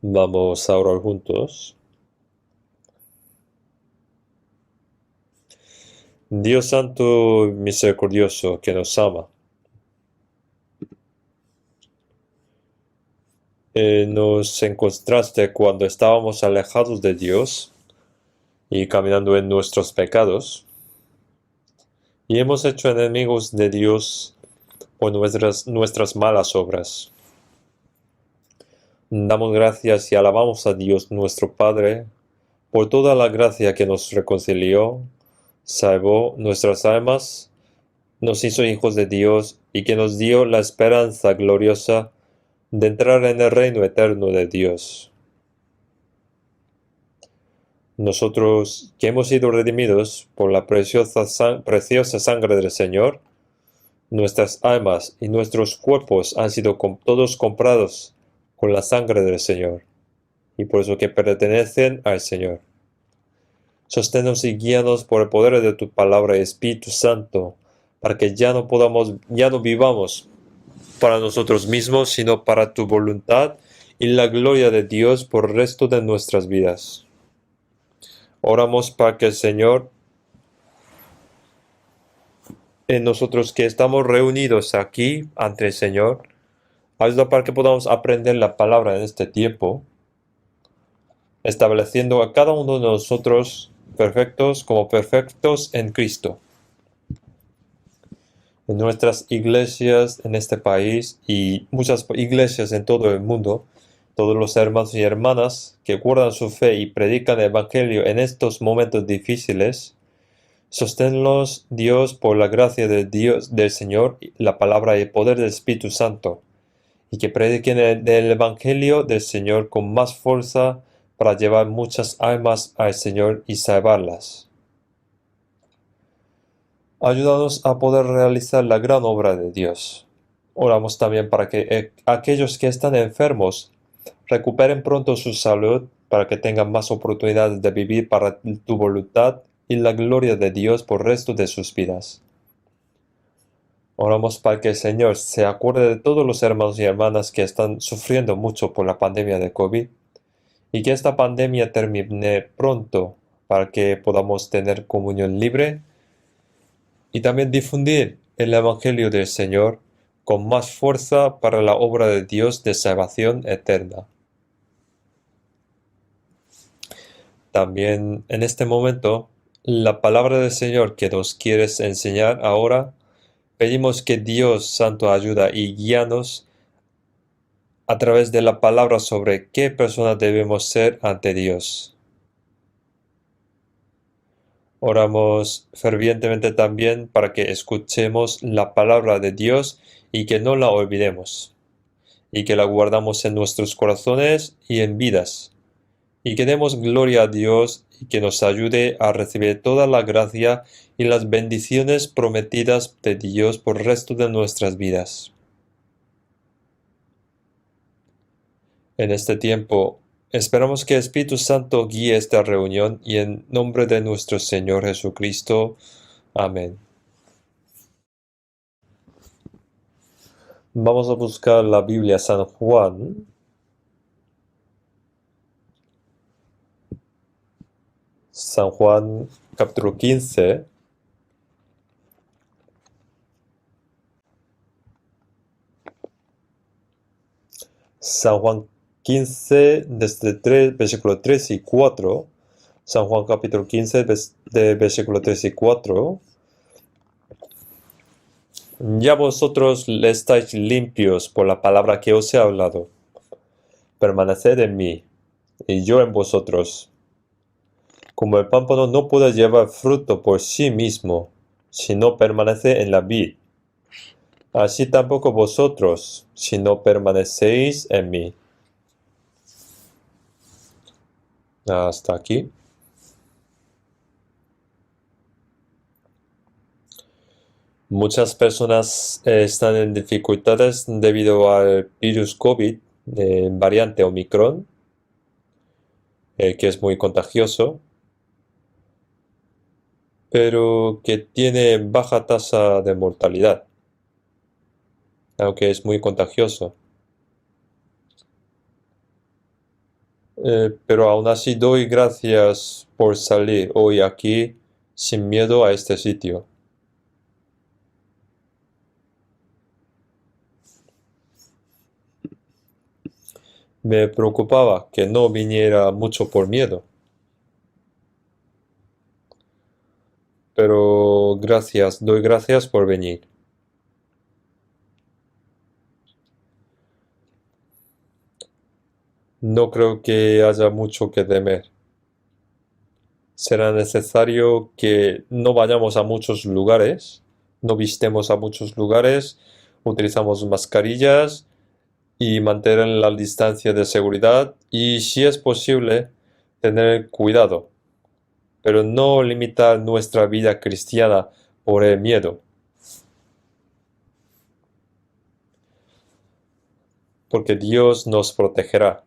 Vamos a orar juntos. Dios Santo y Misericordioso, que nos ama, nos encontraste cuando estábamos alejados de Dios y caminando en nuestros pecados, y hemos hecho enemigos de Dios por nuestras malas obras. Damos gracias y alabamos a Dios nuestro Padre por toda la gracia que nos reconcilió, salvó nuestras almas, nos hizo hijos de Dios y que nos dio la esperanza gloriosa de entrar en el reino eterno de Dios. Nosotros, que hemos sido redimidos por la preciosa sangre del Señor, nuestras almas y nuestros cuerpos han sido todos comprados con la sangre del Señor, y por eso que pertenecen al Señor. Sosténnos y guíanos por el poder de tu palabra y Espíritu Santo, para que ya no vivamos para nosotros mismos, sino para tu voluntad y la gloria de Dios por el resto de nuestras vidas. Oramos para que el Señor, en nosotros que estamos reunidos aquí ante el Señor, ayuda para que podamos aprender la palabra en este tiempo, estableciendo a cada uno de nosotros perfectos como perfectos en Cristo. En nuestras iglesias en este país y muchas iglesias en todo el mundo, todos los hermanos y hermanas que guardan su fe y predican el Evangelio en estos momentos difíciles, sosténlos, Dios, por la gracia de Dios, del Señor, la palabra y el poder del Espíritu Santo, y que prediquen el Evangelio del Señor con más fuerza para llevar muchas almas al Señor y salvarlas. Ayúdanos a poder realizar la gran obra de Dios. Oramos también para que aquellos que están enfermos recuperen pronto su salud, para que tengan más oportunidades de vivir para tu voluntad y la gloria de Dios por el resto de sus vidas. Oramos para que el Señor se acuerde de todos los hermanos y hermanas que están sufriendo mucho por la pandemia de COVID, y que esta pandemia termine pronto para que podamos tener comunión libre y también difundir el Evangelio del Señor con más fuerza para la obra de Dios de salvación eterna. También en este momento, la palabra del Señor que nos quieres enseñar ahora, pedimos que Dios Santo ayuda y guíanos a través de la palabra sobre qué persona debemos ser ante Dios. Oramos fervientemente también para que escuchemos la palabra de Dios y que no la olvidemos, y que la guardamos en nuestros corazones y en vidas, y que demos gloria a Dios y que nos ayude a recibir toda la gracia y las bendiciones prometidas de Dios por el resto de nuestras vidas. En este tiempo, esperamos que el Espíritu Santo guíe esta reunión y en nombre de nuestro Señor Jesucristo. Amén. Vamos a buscar la Biblia San Juan. San Juan capítulo 15. San Juan 15, desde versículo 3 y 4. San Juan capítulo 15, de versículo 3 y 4. Ya vosotros estáis limpios por la palabra que os he hablado. Permaneced en mí, y yo en vosotros. Como el pámpano no puede llevar fruto por sí mismo, si no permanece en la vid, así tampoco vosotros, si no permanecéis en mí. Hasta aquí. Muchas personas están en dificultades debido al virus COVID, variante Omicron, que es muy contagioso, pero que tiene baja tasa de mortalidad, aunque es muy contagioso. pero aún así doy gracias por salir hoy aquí sin miedo a este sitio. Me preocupaba que no viniera mucho por miedo, pero doy gracias por venir. No creo que haya mucho que temer. Será necesario que no vayamos a muchos lugares, no visitemos a muchos lugares, utilizamos mascarillas y mantener la distancia de seguridad y, si es posible, tener cuidado, pero no limitar nuestra vida cristiana por el miedo, porque Dios nos protegerá.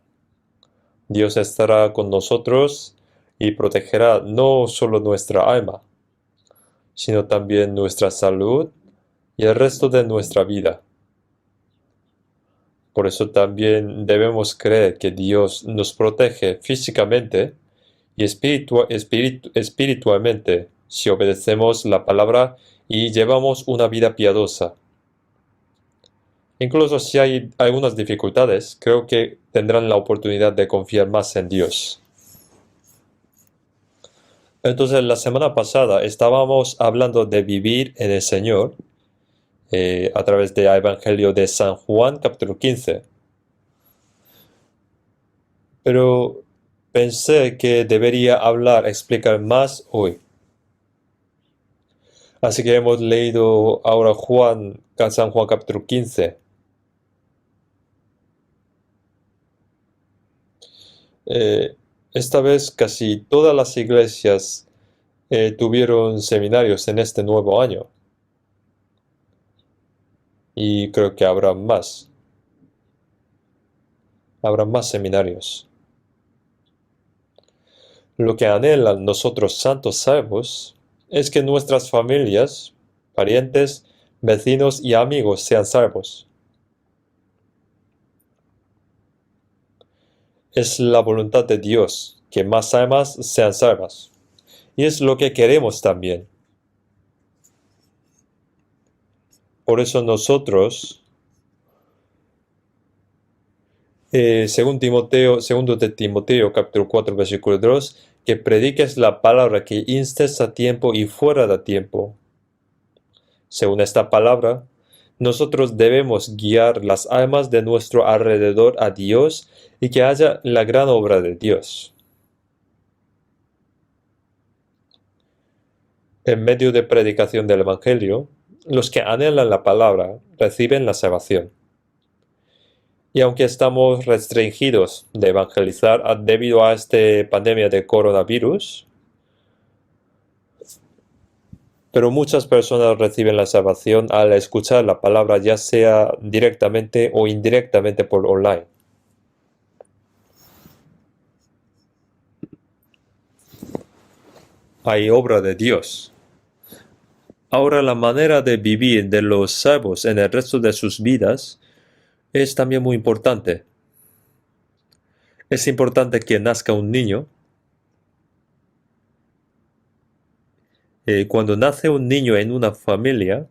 Dios estará con nosotros y protegerá no solo nuestra alma, sino también nuestra salud y el resto de nuestra vida. Por eso también debemos creer que Dios nos protege físicamente y espiritualmente si obedecemos la palabra y llevamos una vida piadosa. Incluso si hay algunas dificultades, creo que tendrán la oportunidad de confiar más en Dios. Entonces, la semana pasada estábamos hablando de vivir en el Señor a través del Evangelio de San Juan, capítulo 15. Pero pensé que debería explicar más hoy. Así que hemos leído ahora San Juan capítulo 15. Esta vez casi todas las iglesias tuvieron seminarios en este nuevo año. Y creo que habrá más. Habrá más seminarios. Lo que anhelan nosotros santos salvos es que nuestras familias, parientes, vecinos y amigos sean salvos. Es la voluntad de Dios que más almas sean salvas. Y es lo que queremos también. Por eso nosotros, según segundo de Timoteo, capítulo 4, versículo 2, que prediques la palabra, que instes a tiempo y fuera de tiempo. Según esta palabra, nosotros debemos guiar las almas de nuestro alrededor a Dios y que haya la gran obra de Dios. En medio de predicación del Evangelio, los que anhelan la palabra reciben la salvación. Y aunque estamos restringidos de evangelizar debido a esta pandemia de coronavirus, pero muchas personas reciben la salvación al escuchar la palabra, ya sea directamente o indirectamente por online. Hay obra de Dios. Ahora, la manera de vivir de los salvos en el resto de sus vidas es también muy importante. Es importante que nazca un niño. Cuando nace un niño en una familia,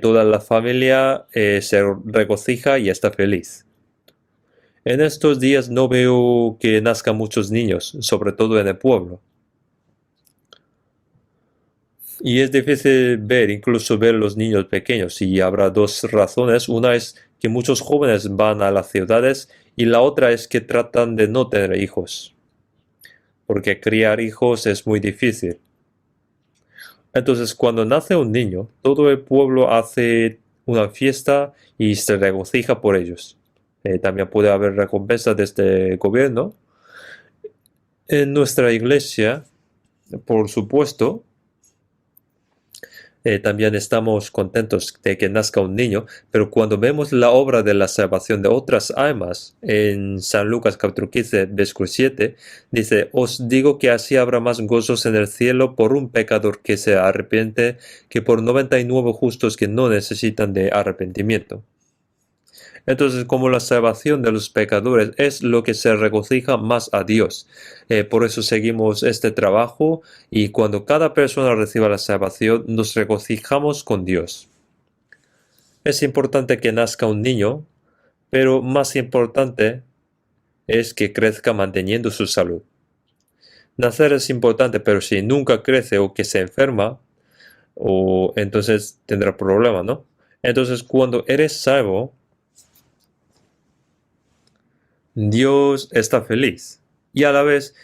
toda la familia se regocija y está feliz. En estos días no veo que nazcan muchos niños, sobre todo en el pueblo. Y es difícil incluso ver los niños pequeños, y habrá dos razones. Una es que muchos jóvenes van a las ciudades y la otra es que tratan de no tener hijos, porque criar hijos es muy difícil. Entonces, cuando nace un niño, todo el pueblo hace una fiesta y se regocija por ellos. También puede haber recompensas desde el gobierno. En nuestra iglesia, por supuesto, también estamos contentos de que nazca un niño, pero cuando vemos la obra de la salvación de otras almas, en San Lucas capítulo 15, versículo 7, dice: os digo que así habrá más gozos en el cielo por un pecador que se arrepiente que por 99 justos que no necesitan de arrepentimiento. Entonces, como la salvación de los pecadores es lo que se regocija más a Dios. Por eso seguimos este trabajo y cuando cada persona reciba la salvación, nos regocijamos con Dios. Es importante que nazca un niño, pero más importante es que crezca manteniendo su salud. Nacer es importante, pero si nunca crece o que se enferma, o entonces tendrá problemas, ¿no? Entonces, cuando eres salvo, Dios está feliz. Y a la vez,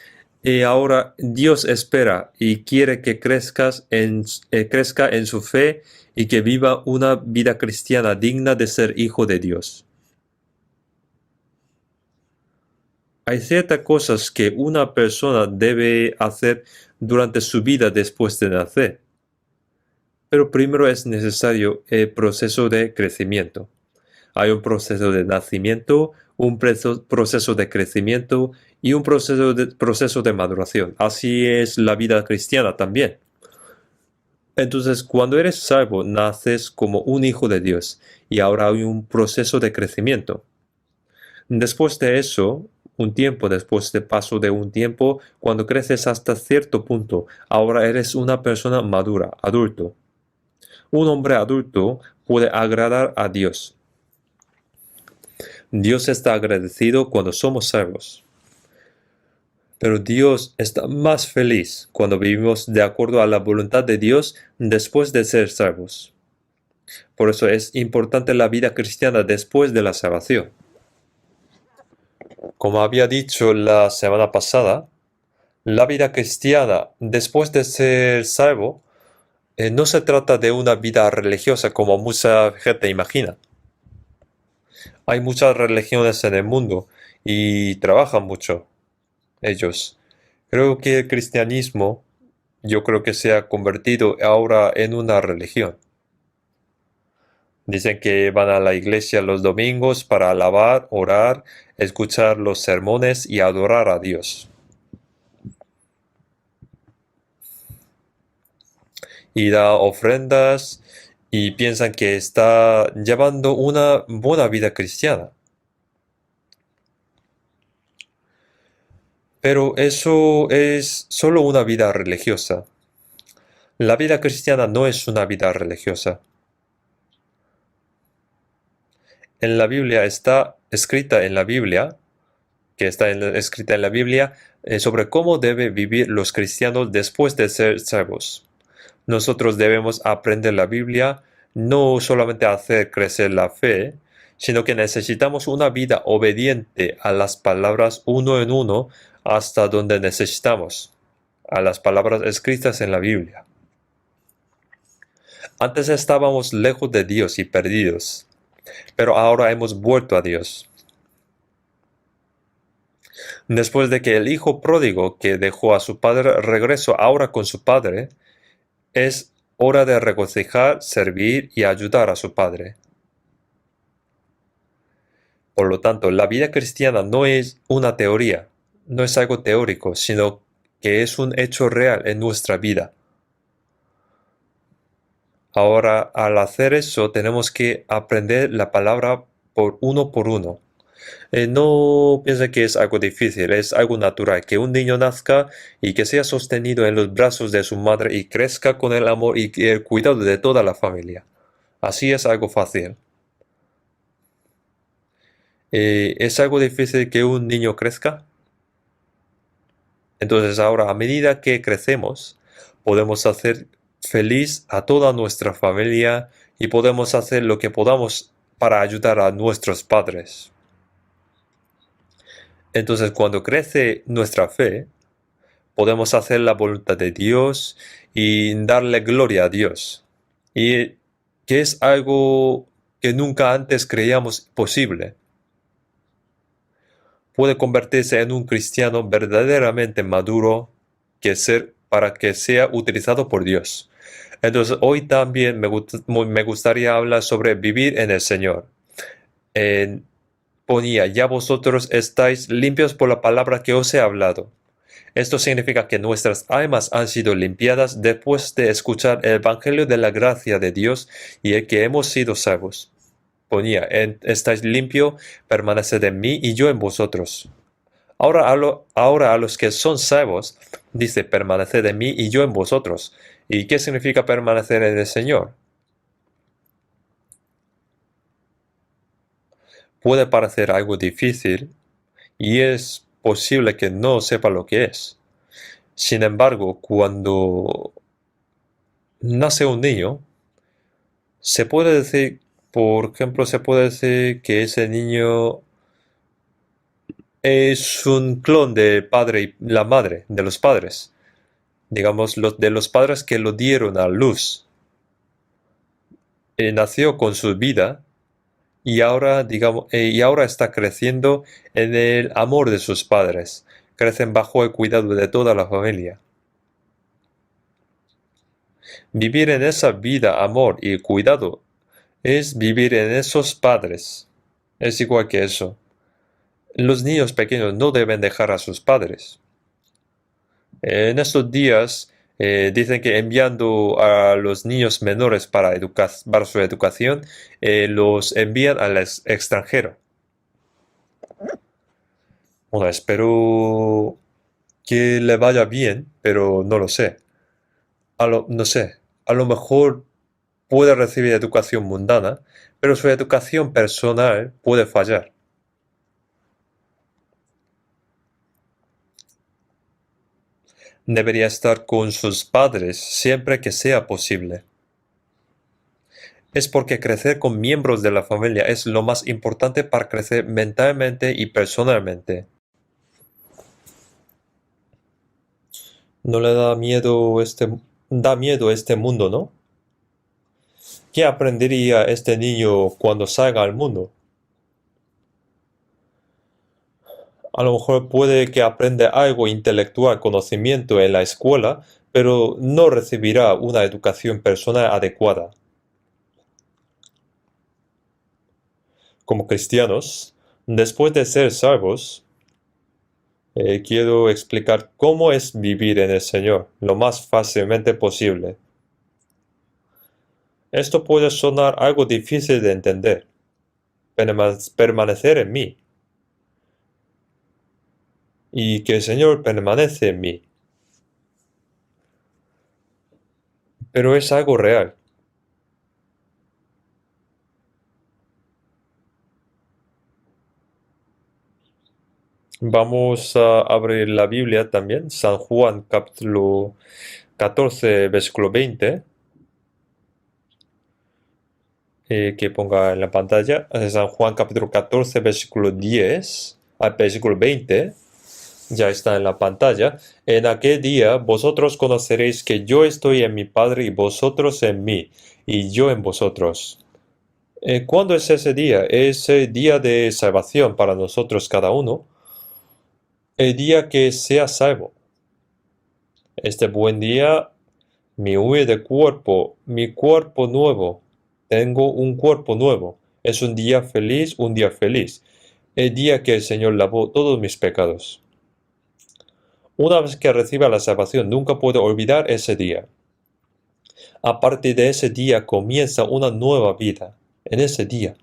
ahora Dios espera y quiere que crezca en su fe y que viva una vida cristiana digna de ser hijo de Dios. Hay ciertas cosas que una persona debe hacer durante su vida después de nacer. Pero primero es necesario el proceso de crecimiento. Hay un proceso de nacimiento, un proceso de crecimiento y un proceso de maduración. Así es la vida cristiana también. Entonces, cuando eres salvo, naces como un hijo de Dios y ahora hay un proceso de crecimiento. Después de eso, después de paso de un tiempo, cuando creces hasta cierto punto, ahora eres una persona madura, adulto. Un hombre adulto puede agradar a Dios. Dios está agradecido cuando somos salvos. Pero Dios está más feliz cuando vivimos de acuerdo a la voluntad de Dios después de ser salvos. Por eso es importante la vida cristiana después de la salvación. Como había dicho la semana pasada, la vida cristiana después de ser salvo no se trata de una vida religiosa como mucha gente imagina. Hay muchas religiones en el mundo y trabajan mucho ellos. Creo que el cristianismo, yo creo que se ha convertido ahora en una religión. Dicen que van a la iglesia los domingos para alabar, orar, escuchar los sermones y adorar a Dios. Y da ofrendas y piensan que está llevando una buena vida cristiana. Pero eso es solo una vida religiosa. La vida cristiana no es una vida religiosa. En la Biblia está escrita en la Biblia, sobre cómo deben vivir los cristianos después de ser salvos. Nosotros debemos aprender la Biblia, no solamente hacer crecer la fe, sino que necesitamos una vida obediente a las palabras uno en uno hasta donde necesitamos, a las palabras escritas en la Biblia. Antes estábamos lejos de Dios y perdidos, pero ahora hemos vuelto a Dios. Después de que el hijo pródigo que dejó a su padre regresó ahora con su padre, es hora de regocijar, servir y ayudar a su padre. Por lo tanto, la vida cristiana no es una teoría, no es algo teórico, sino que es un hecho real en nuestra vida. Ahora, al hacer eso, tenemos que aprender la palabra por uno. No piense que es algo difícil, es algo natural, que un niño nazca y que sea sostenido en los brazos de su madre y crezca con el amor y el cuidado de toda la familia. Así es algo fácil. ¿Es algo difícil que un niño crezca? Entonces ahora, a medida que crecemos, podemos hacer feliz a toda nuestra familia y podemos hacer lo que podamos para ayudar a nuestros padres. Entonces, cuando crece nuestra fe, podemos hacer la voluntad de Dios y darle gloria a Dios. Y que es algo que nunca antes creíamos posible. Puede convertirse en un cristiano verdaderamente maduro para que sea utilizado por Dios. Entonces, hoy también me gustaría hablar sobre vivir en el Señor. Ponía, ya vosotros estáis limpios por la palabra que os he hablado. Esto significa que nuestras almas han sido limpiadas después de escuchar el Evangelio de la gracia de Dios y el que hemos sido salvos. ponía, estáis limpio, permaneced en mí y yo en vosotros. Ahora a los que son salvos, dice, permaneced en mí y yo en vosotros. ¿Y qué significa permanecer en el Señor? Puede parecer algo difícil y es posible que no sepa lo que es. Sin embargo, cuando nace un niño, se puede decir, por ejemplo, se puede decir que ese niño es un clon del padre y la madre, de los padres. Digamos, de los padres que lo dieron a luz. Nació con su vida y ahora, y ahora está creciendo en el amor de sus padres. Crecen bajo el cuidado de toda la familia. Vivir en esa vida, amor y cuidado es vivir en esos padres. Es igual que eso. Los niños pequeños no deben dejar a sus padres. En estos días dicen que enviando a los niños menores para su educación, los envían al extranjero. Bueno, espero que le vaya bien, pero no lo sé. No sé, a lo mejor puede recibir educación mundana, pero su educación personal puede fallar. Debería estar con sus padres siempre que sea posible. Es porque crecer con miembros de la familia es lo más importante para crecer mentalmente y personalmente. ¿No le da miedo este mundo, no? ¿Qué aprendería este niño cuando salga al mundo? A lo mejor puede que aprenda algo intelectual, conocimiento en la escuela, pero no recibirá una educación personal adecuada. Como cristianos, después de ser salvos, quiero explicar cómo es vivir en el Señor lo más fácilmente posible. Esto puede sonar algo difícil de entender. Permanecer en mí. Y que el Señor permanece en mí. Pero es algo real. Vamos a abrir la Biblia también, San Juan capítulo 14, versículo 20. Que ponga en la pantalla, San Juan capítulo 14, versículo 10 al versículo 20, ya está en la pantalla. En aquel día vosotros conoceréis que yo estoy en mi Padre y vosotros en mí, y yo en vosotros. ¿Cuándo es ese día? Es el día de salvación para nosotros cada uno, el día que sea salvo. Este buen día, mi humilde cuerpo, mi cuerpo nuevo, tengo un cuerpo nuevo. Es un día feliz, el día que el Señor lavó todos mis pecados. Una vez que reciba la salvación, nunca puedo olvidar ese día. A partir de ese día comienza una nueva vida. En ese día,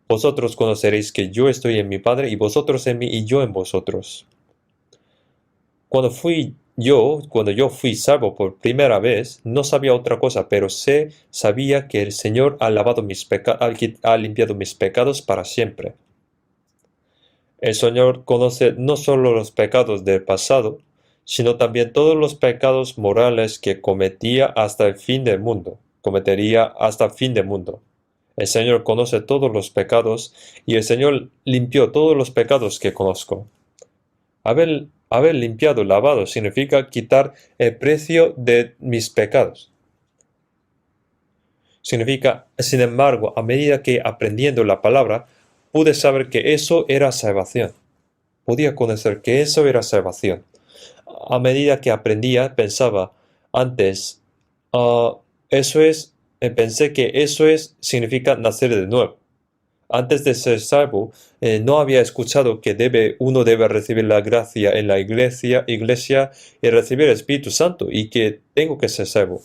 vosotros conoceréis que yo estoy en mi Padre y vosotros en mí y yo en vosotros. Cuando yo fui salvo por primera vez, no sabía otra cosa, pero sabía que el Señor ha limpiado mis pecados para siempre. El Señor conoce no solo los pecados del pasado, sino también todos los pecados morales que cometería hasta el fin del mundo. El Señor conoce todos los pecados y el Señor limpió todos los pecados que conozco. Haber limpiado, lavado, significa quitar el precio de mis pecados. Significa, sin embargo, a medida que aprendiendo la palabra, pude saber que eso era salvación. Podía conocer que eso era salvación. A medida que aprendía, pensaba, antes, pensé que significa nacer de nuevo. Antes de ser salvo, no había escuchado que uno debe recibir la gracia en la iglesia y recibir el Espíritu Santo y que tengo que ser salvo.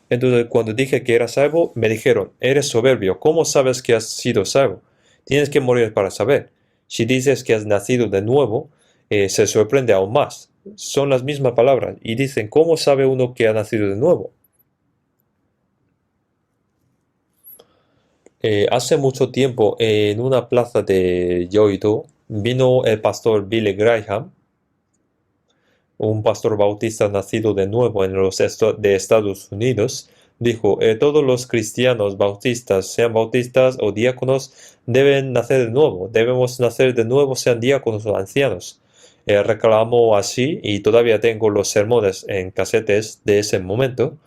Entonces, cuando dije que era salvo, me dijeron, eres soberbio, ¿cómo sabes que has sido salvo? Tienes que morir para saber. Si dices que has nacido de nuevo, se sorprende aún más. Son las mismas palabras y dicen, ¿cómo sabe uno que ha nacido de nuevo? Hace mucho tiempo, en una plaza de Yoido, vino el pastor Billy Graham, un pastor bautista nacido de nuevo en los de Estados Unidos. Dijo, todos los cristianos bautistas, sean bautistas o diáconos, deben nacer de nuevo. Debemos nacer de nuevo, sean diáconos o ancianos. Reclamó así y todavía tengo los sermones en casetes de ese momento.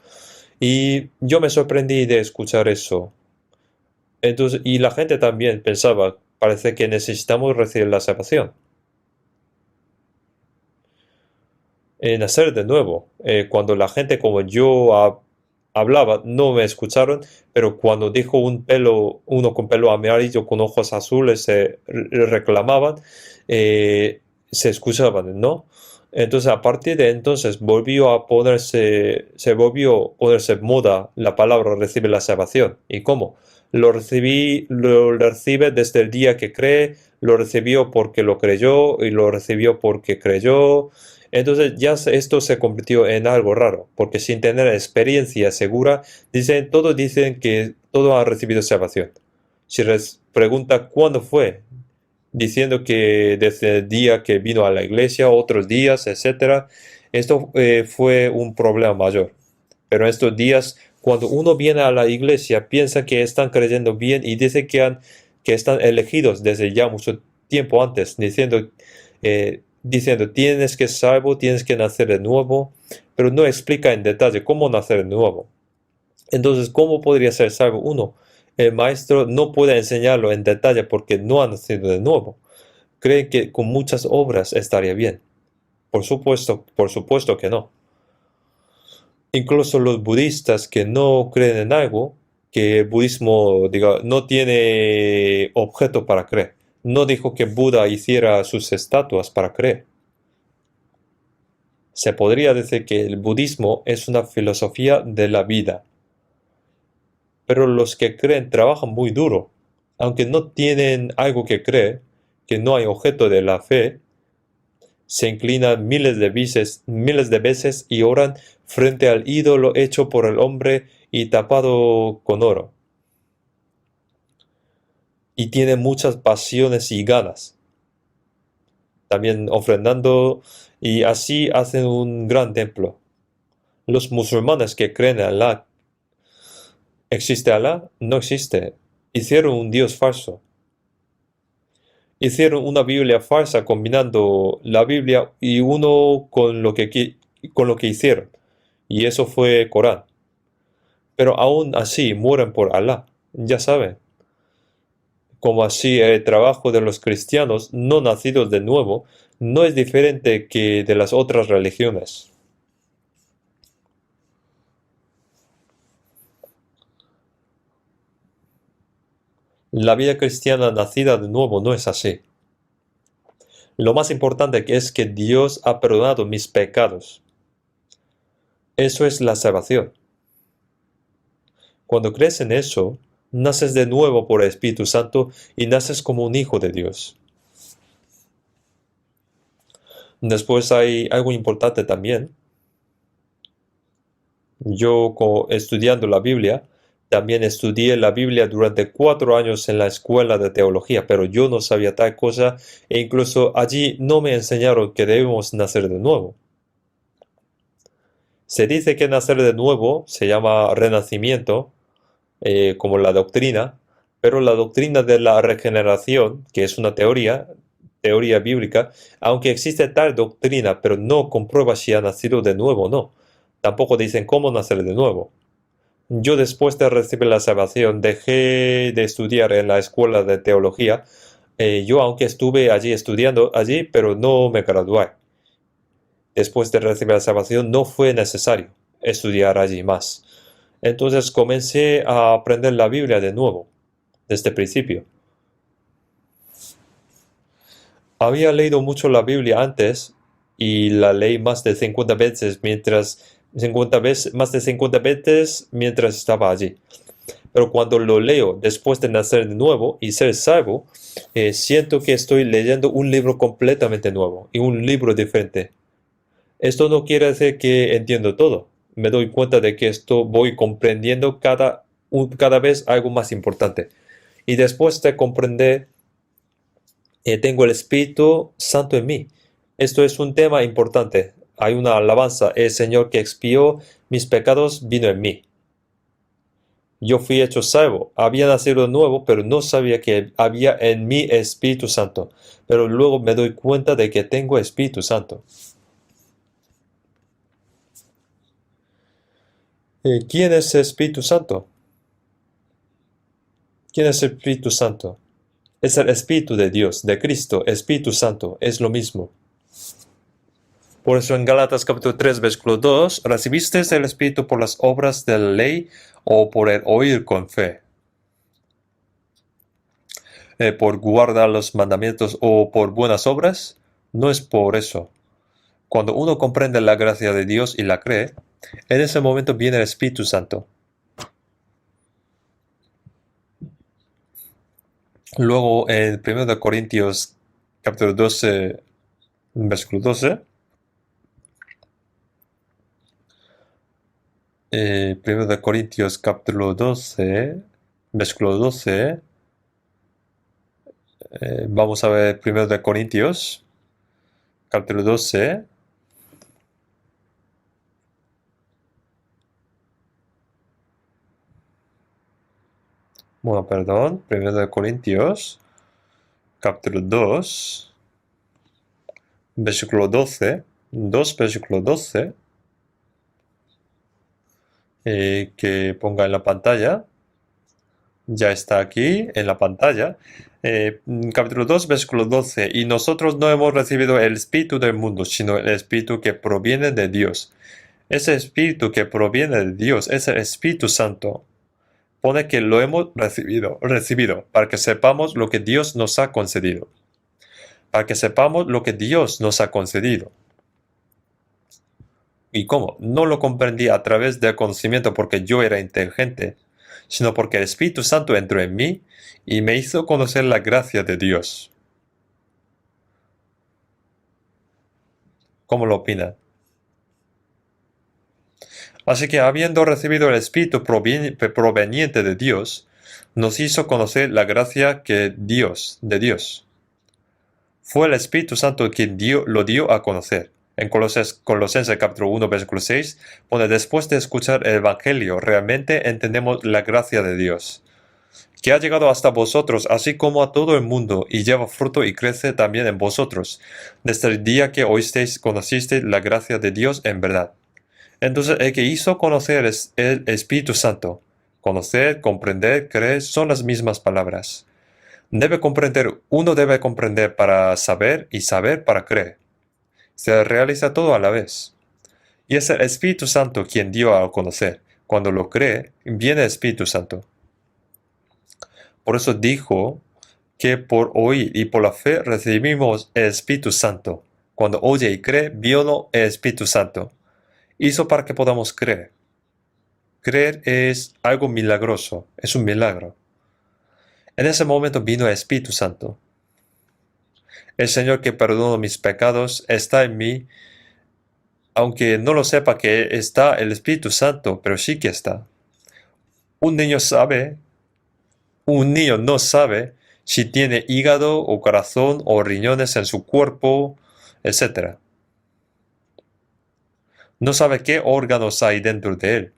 Y yo me sorprendí de escuchar eso. Entonces, y la gente también pensaba, parece que necesitamos recibir la salvación. Nacer de nuevo. Cuando la gente como yo hablaba, no me escucharon, pero cuando dijo uno con pelo amarillo, con ojos azules, se reclamaban, se escuchaban, ¿no? Entonces, a partir de entonces, se volvió a ponerse en moda la palabra recibe la salvación. ¿Y cómo? Lo recibe desde el día que cree, lo recibió porque lo creyó y lo recibió porque creyó. Entonces esto se convirtió en algo raro, porque sin tener experiencia segura, todos dicen que todo ha recibido salvación. Si les pregunta cuándo fue, diciendo que desde el día que vino a la iglesia, otros días, etcétera, esto fue un problema mayor. Pero en estos días, cuando uno viene a la iglesia, piensa que están creyendo bien y dice que están elegidos desde ya mucho tiempo antes, diciendo tienes que ser salvo, tienes que nacer de nuevo, pero no explica en detalle cómo nacer de nuevo. Entonces, ¿cómo podría ser salvo uno? El maestro no puede enseñarlo en detalle porque no ha nacido de nuevo. Cree que con muchas obras estaría bien. Por supuesto que no. Incluso los budistas que no creen en algo, que el budismo no tiene objeto para creer. No dijo que Buda hiciera sus estatuas para creer. Se podría decir que el budismo es una filosofía de la vida. Pero los que creen trabajan muy duro. Aunque no tienen algo que creer, que no hay objeto de la fe, se inclinan miles de veces y oran frente al ídolo hecho por el hombre y tapado con oro. Y tienen muchas pasiones y ganas. También ofrendando y así hacen un gran templo. Los musulmanes que creen en Alá, ¿existe Alá? No existe. Hicieron un Dios falso. Hicieron una Biblia falsa combinando la Biblia y uno con lo que hicieron. Y eso fue Corán. Pero aún así mueren por Alá. Ya saben. Como así el trabajo de los cristianos no nacidos de nuevo no es diferente que de las otras religiones. La vida cristiana nacida de nuevo no es así. Lo más importante es que Dios ha perdonado mis pecados. Eso es la salvación. Cuando crees en eso, naces de nuevo por el Espíritu Santo y naces como un hijo de Dios. Después hay algo importante también. Yo, estudiando la Biblia, también estudié la Biblia durante 4 años en la escuela de teología, pero yo no sabía tal cosa e incluso allí no me enseñaron que debemos nacer de nuevo. Se dice que nacer de nuevo se llama renacimiento, como la doctrina, pero la doctrina de la regeneración, que es una teoría bíblica, aunque existe tal doctrina, pero no comprueba si ha nacido de nuevo o no. Tampoco dicen cómo nacer de nuevo. Yo después de recibir la salvación dejé de estudiar en la escuela de teología. Yo aunque estuve allí estudiando allí, pero no me gradué. Después de recibir la salvación no fue necesario estudiar allí más. Entonces comencé a aprender la Biblia de nuevo, desde el principio. Había leído mucho la Biblia antes y la leí más de 50 veces mientras 50 veces, más de 50 veces mientras estaba allí. Pero cuando lo leo después de nacer de nuevo y ser salvo, siento que estoy leyendo un libro completamente nuevo y un libro diferente. Esto no quiere decir que entiendo todo. Me doy cuenta de que esto voy comprendiendo cada vez algo más importante. Y después de comprender, tengo el Espíritu Santo en mí. Esto es un tema importante. Hay una alabanza. El Señor que expió mis pecados vino en mí. Yo fui hecho salvo, había nacido de nuevo, pero no sabía que había en mí Espíritu Santo. Pero luego me doy cuenta de que tengo Espíritu Santo. ¿Quién es el Espíritu Santo? ¿Quién es el Espíritu Santo? Es el Espíritu de Dios, de Cristo, Espíritu Santo, es lo mismo. Por eso en Gálatas capítulo 3, versículo 2, ¿recibiste el Espíritu por las obras de la ley o por el oír con fe? ¿Por guardar los mandamientos o por buenas obras? No es por eso. Cuando uno comprende la gracia de Dios y la cree, en ese momento viene el Espíritu Santo. Luego en 1 Corintios capítulo 12, versículo 12, 1 Corintios capítulo 12, versículo 12, vamos a ver 1 Corintios capítulo 12, bueno, perdón, 1 Corintios capítulo 2, versículo 12, 2 versículo 12, que ponga en la pantalla. Ya está aquí en la pantalla. Capítulo 2, versículo 12. Y nosotros no hemos recibido el espíritu del mundo, sino el espíritu que proviene de Dios. Ese espíritu que proviene de Dios es el Espíritu Santo. Pone que lo hemos recibido, para que sepamos lo que Dios nos ha concedido. Para que sepamos lo que Dios nos ha concedido. ¿Y cómo? No lo comprendí a través del conocimiento porque yo era inteligente, sino porque el Espíritu Santo entró en mí y me hizo conocer la gracia de Dios. ¿Cómo lo opina? Así que habiendo recibido el Espíritu proveniente de Dios, nos hizo conocer la gracia de Dios. Fue el Espíritu Santo quien lo dio a conocer. En Colosenses capítulo 1, versículo 6, pone: después de escuchar el Evangelio, realmente entendemos la gracia de Dios, que ha llegado hasta vosotros, así como a todo el mundo, y lleva fruto y crece también en vosotros, desde el día que conocisteis la gracia de Dios en verdad. Entonces, el que hizo conocer es el Espíritu Santo. Conocer, comprender, creer son las mismas palabras. Uno debe comprender para saber y saber para creer. Se realiza todo a la vez. Y es el Espíritu Santo quien dio a conocer. Cuando lo cree, viene el Espíritu Santo. Por eso dijo que por oír y por la fe recibimos el Espíritu Santo. Cuando oye y cree, vino el Espíritu Santo. Hizo para que podamos creer. Creer es algo milagroso, es un milagro. En ese momento vino el Espíritu Santo. El Señor que perdonó mis pecados está en mí, aunque no lo sepa que está el Espíritu Santo, pero sí que está. Un niño no sabe si tiene hígado o corazón o riñones en su cuerpo, etc. No sabe qué órganos hay dentro de él.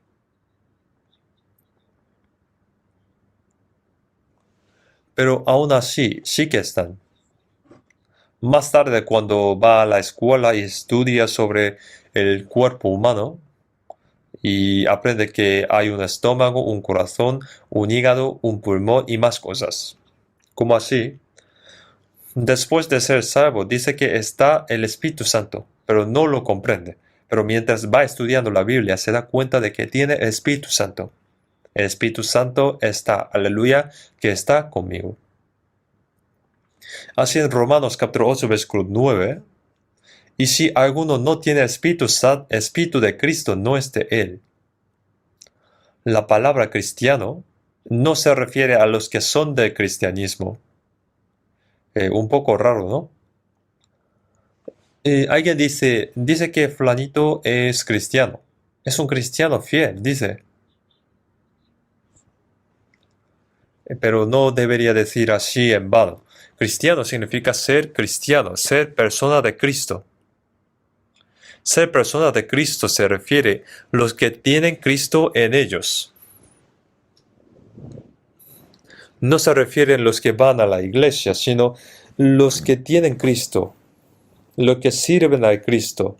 Pero aún así, sí que están. Más tarde, cuando va a la escuela y estudia sobre el cuerpo humano y aprende que hay un estómago, un corazón, un hígado, un pulmón y más cosas. ¿Cómo así? Después de ser salvo, dice que está el Espíritu Santo, pero no lo comprende. Pero mientras va estudiando la Biblia, se da cuenta de que tiene el Espíritu Santo. El Espíritu Santo está, aleluya, que está conmigo. Así en Romanos capítulo 8, versículo 9, Y si alguno no tiene Espíritu de Cristo, no es de él. La palabra cristiano no se refiere a los que son del cristianismo. Un poco raro, ¿no? Alguien dice que Flanito es cristiano. Es un cristiano fiel, dice. Pero no debería decir así en vano. Cristiano significa ser cristiano, ser persona de Cristo. Ser persona de Cristo se refiere a los que tienen Cristo en ellos. No se refieren los que van a la iglesia, sino los que tienen Cristo, los que sirven a Cristo.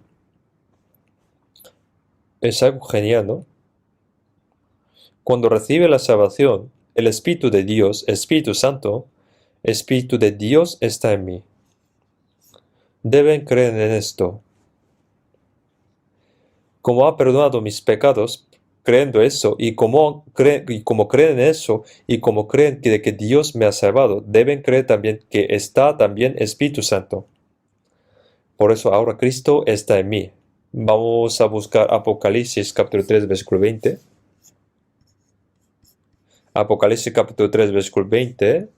Es algo genial, ¿no? Cuando recibe la salvación, el Espíritu de Dios, Espíritu Santo, Espíritu de Dios está en mí. Deben creer en esto. Como ha perdonado mis pecados, creyendo eso, y como creen en eso, y como creen que Dios me ha salvado, deben creer también que está también Espíritu Santo. Por eso ahora Cristo está en mí. Vamos a buscar Apocalipsis capítulo 3, versículo 20. Apocalipsis capítulo 3, versículo 20.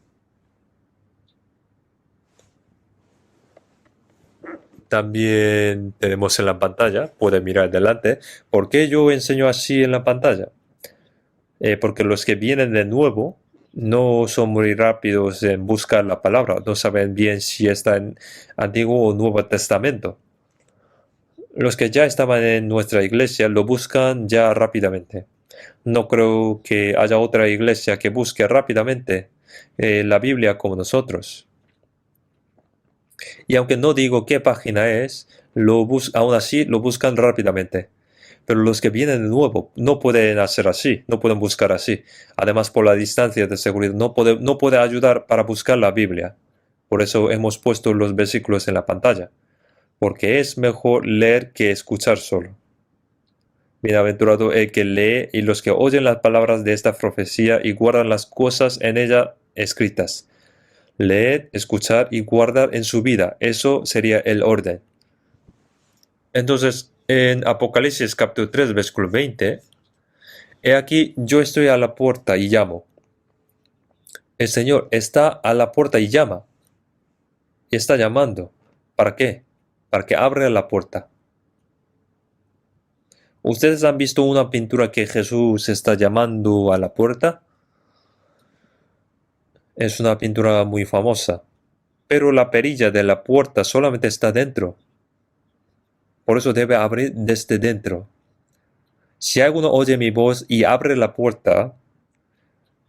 También tenemos en la pantalla, pueden mirar adelante. ¿Por qué yo enseño así en la pantalla? Porque los que vienen de nuevo no son muy rápidos en buscar la palabra, no saben bien si está en Antiguo o Nuevo Testamento. Los que ya estaban en nuestra iglesia lo buscan ya rápidamente. No creo que haya otra iglesia que busque rápidamente la Biblia como nosotros. Y aunque no digo qué página es, aún así lo buscan rápidamente. Pero los que vienen de nuevo no pueden hacer así, no pueden buscar así. Además, por la distancia de seguridad, no puede ayudar para buscar la Biblia. Por eso hemos puesto los versículos en la pantalla. Porque es mejor leer que escuchar solo. Bienaventurado el que lee y los que oyen las palabras de esta profecía y guardan las cosas en ella escritas. Leer, escuchar y guardar en su vida. Eso sería el orden. Entonces, en Apocalipsis capítulo 3, versículo 20, he aquí, yo estoy a la puerta y llamo. El Señor está a la puerta y llama. Y está llamando. ¿Para qué? Para que abra la puerta. ¿Ustedes han visto una pintura que Jesús está llamando a la puerta? Es una pintura muy famosa. Pero la perilla de la puerta solamente está dentro. Por eso debe abrir desde dentro. Si alguno oye mi voz y abre la puerta,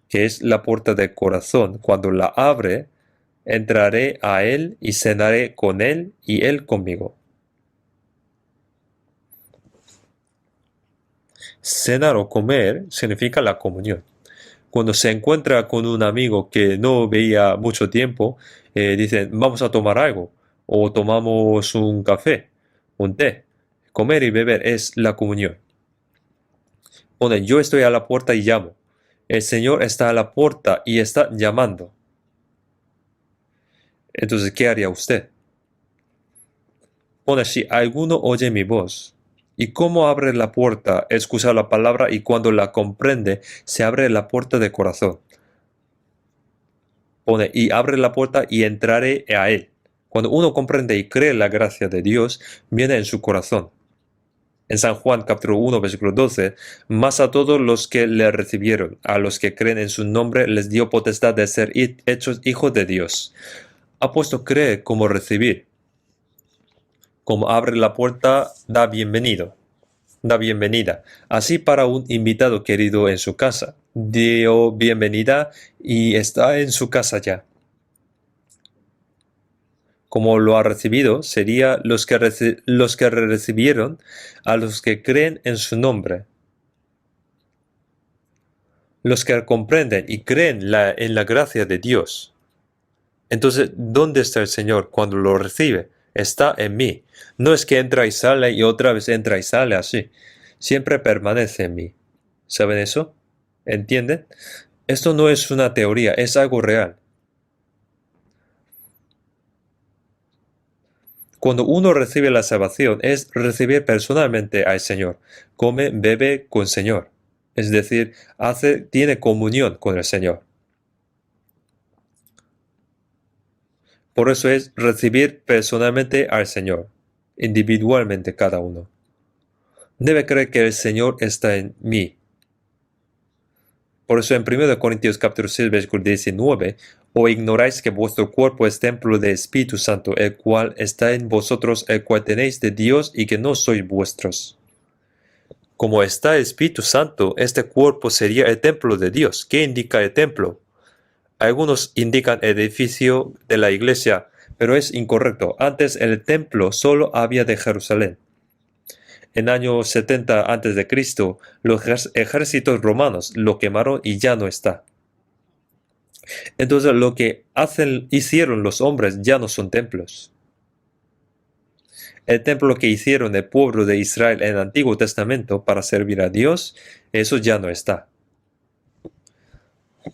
que es la puerta del corazón, cuando la abre, entraré a él y cenaré con él y él conmigo. Cenar o comer significa la comunión. Cuando se encuentra con un amigo que no veía mucho tiempo, dicen, vamos a tomar algo, o tomamos un café, un té. Comer y beber es la comunión. Ponen, yo estoy a la puerta y llamo. El Señor está a la puerta y está llamando. Entonces, ¿qué haría usted? Pone, si alguno oye mi voz. ¿Y cómo abre la puerta? Escucha la palabra y cuando la comprende, se abre la puerta de corazón. Pone, y abre la puerta y entraré a él. Cuando uno comprende y cree la gracia de Dios, viene en su corazón. En San Juan capítulo 1, versículo 12, mas a todos los que le recibieron, a los que creen en su nombre, les dio potestad de ser hechos hijos de Dios. Ha puesto creer como recibir. Como abre la puerta, da bienvenido. Da bienvenida. Así para un invitado querido en su casa. Dio bienvenida y está en su casa ya. Como lo ha recibido, sería los que recibieron a los que creen en su nombre. Los que comprenden y creen en la gracia de Dios. Entonces, ¿dónde está el Señor cuando lo recibe? Está en mí. No es que entra y sale y otra vez entra y sale así. Siempre permanece en mí. ¿Saben eso? ¿Entienden? Esto no es una teoría, es algo real. Cuando uno recibe la salvación es recibir personalmente al Señor. Come, bebe con Señor. Es decir, tiene comunión con el Señor. Por eso es recibir personalmente al Señor, individualmente cada uno. Debe creer que el Señor está en mí. Por eso en 1 Corintios capítulo 6, versículo 19, ¿o ignoráis que vuestro cuerpo es templo del Espíritu Santo, el cual está en vosotros, el cual tenéis de Dios y que no sois vuestros? Como está el Espíritu Santo, este cuerpo sería el templo de Dios. ¿Qué indica el templo? Algunos indican el edificio de la iglesia, pero es incorrecto. Antes el templo solo había de Jerusalén. En año 70 a.C., los ejércitos romanos lo quemaron y ya no está. Entonces lo que hicieron los hombres ya no son templos. El templo que hicieron el pueblo de Israel en el Antiguo Testamento para servir a Dios, eso ya no está.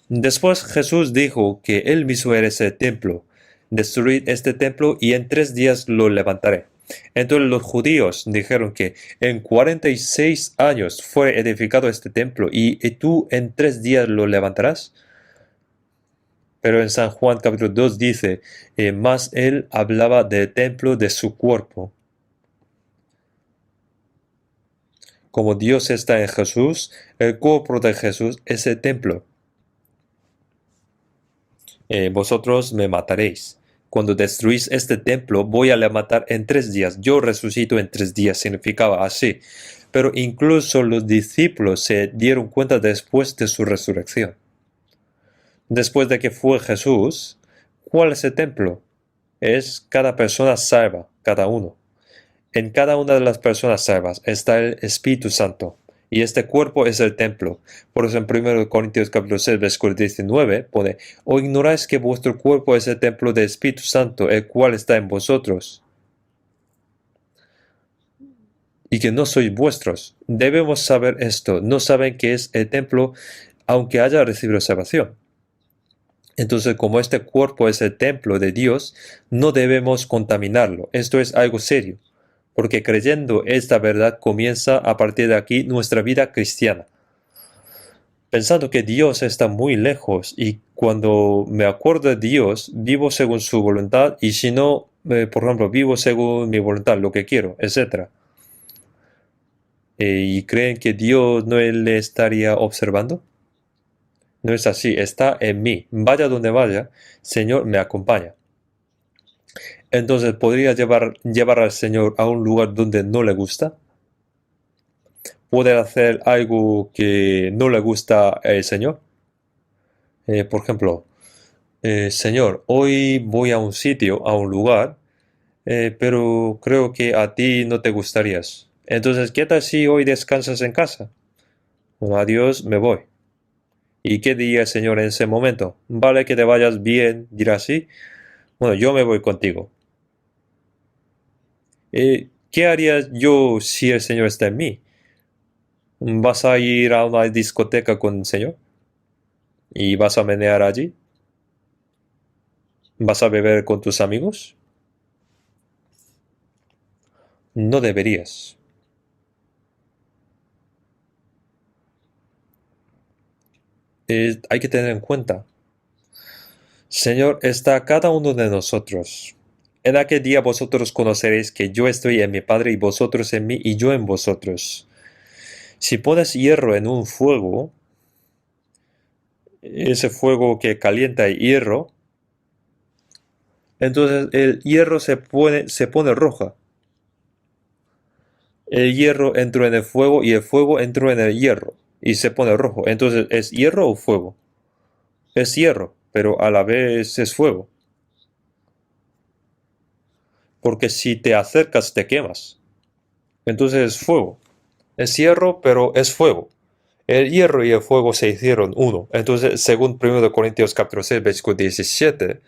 Después Jesús dijo que Él mismo era ese templo. Destruid este templo y en 3 días lo levantaré. Entonces los judíos dijeron que en 46 años fue edificado este templo y tú en 3 días lo levantarás. Pero en San Juan capítulo 2 dice, más Él hablaba del templo de su cuerpo. Como Dios está en Jesús, el cuerpo de Jesús es el templo. Vosotros me mataréis. Cuando destruís este templo, voy a levantar en 3 días. Yo resucito en 3 días, significaba así. Pero incluso los discípulos se dieron cuenta después de su resurrección. Después de que fue Jesús, ¿cuál es el templo? Es cada persona salva, cada uno. En cada una de las personas salvas está el Espíritu Santo. Y este cuerpo es el templo. Por eso en 1 Corintios capítulo 6, versículo 19 pone, ¿o ignoráis que vuestro cuerpo es el templo del Espíritu Santo, el cual está en vosotros? Y que no sois vuestros. Debemos saber esto. No saben que es el templo, aunque haya recibido salvación. Entonces, como este cuerpo es el templo de Dios, no debemos contaminarlo. Esto es algo serio. Porque creyendo esta verdad comienza a partir de aquí nuestra vida cristiana. Pensando que Dios está muy lejos y cuando me acuerdo de Dios, vivo según su voluntad y si no, por ejemplo, vivo según mi voluntad, lo que quiero, etc. ¿Y creen que Dios no le estaría observando? No es así, está en mí. Vaya donde vaya, Señor me acompaña. Entonces, ¿podría llevar al Señor a un lugar donde no le gusta? ¿Puede hacer algo que no le gusta al Señor? Por ejemplo, Señor, hoy voy a un sitio, a un lugar, pero creo que a ti no te gustarías. Entonces, ¿qué tal si hoy descansas en casa? Bueno, adiós, me voy. ¿Y qué diría el Señor en ese momento? Vale, que te vayas bien, dirá así. Bueno, yo me voy contigo. ¿Qué haría yo si el Señor está en mí? ¿Vas a ir a una discoteca con el Señor? ¿Y vas a menear allí? ¿Vas a beber con tus amigos? No deberías. Hay que tener en cuenta. Señor está cada uno de nosotros. En aquel día vosotros conoceréis que yo estoy en mi Padre y vosotros en mí y yo en vosotros. Si pones hierro en un fuego, ese fuego que calienta el hierro, entonces el hierro se pone roja. El hierro entró en el fuego y el fuego entró en el hierro y se pone rojo. Entonces, ¿es hierro o fuego? Es hierro, pero a la vez es fuego. Porque si te acercas te quemas. Entonces es fuego. Es hierro, pero es fuego. El hierro y el fuego se hicieron uno. Entonces, según 1 Corintios capítulo 6, versículo 17,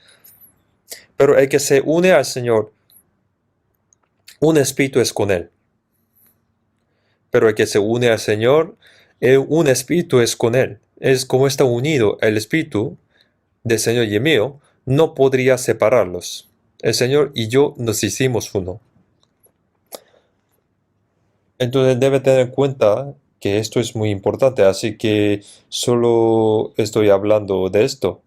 pero el que se une al Señor, un espíritu es con él. Pero el que se une al Señor, un espíritu es con él. Es como está unido el espíritu del Señor y el mío, no podría separarlos. El Señor y yo nos hicimos uno. Entonces debe tener en cuenta que esto es muy importante, así que solo estoy hablando de esto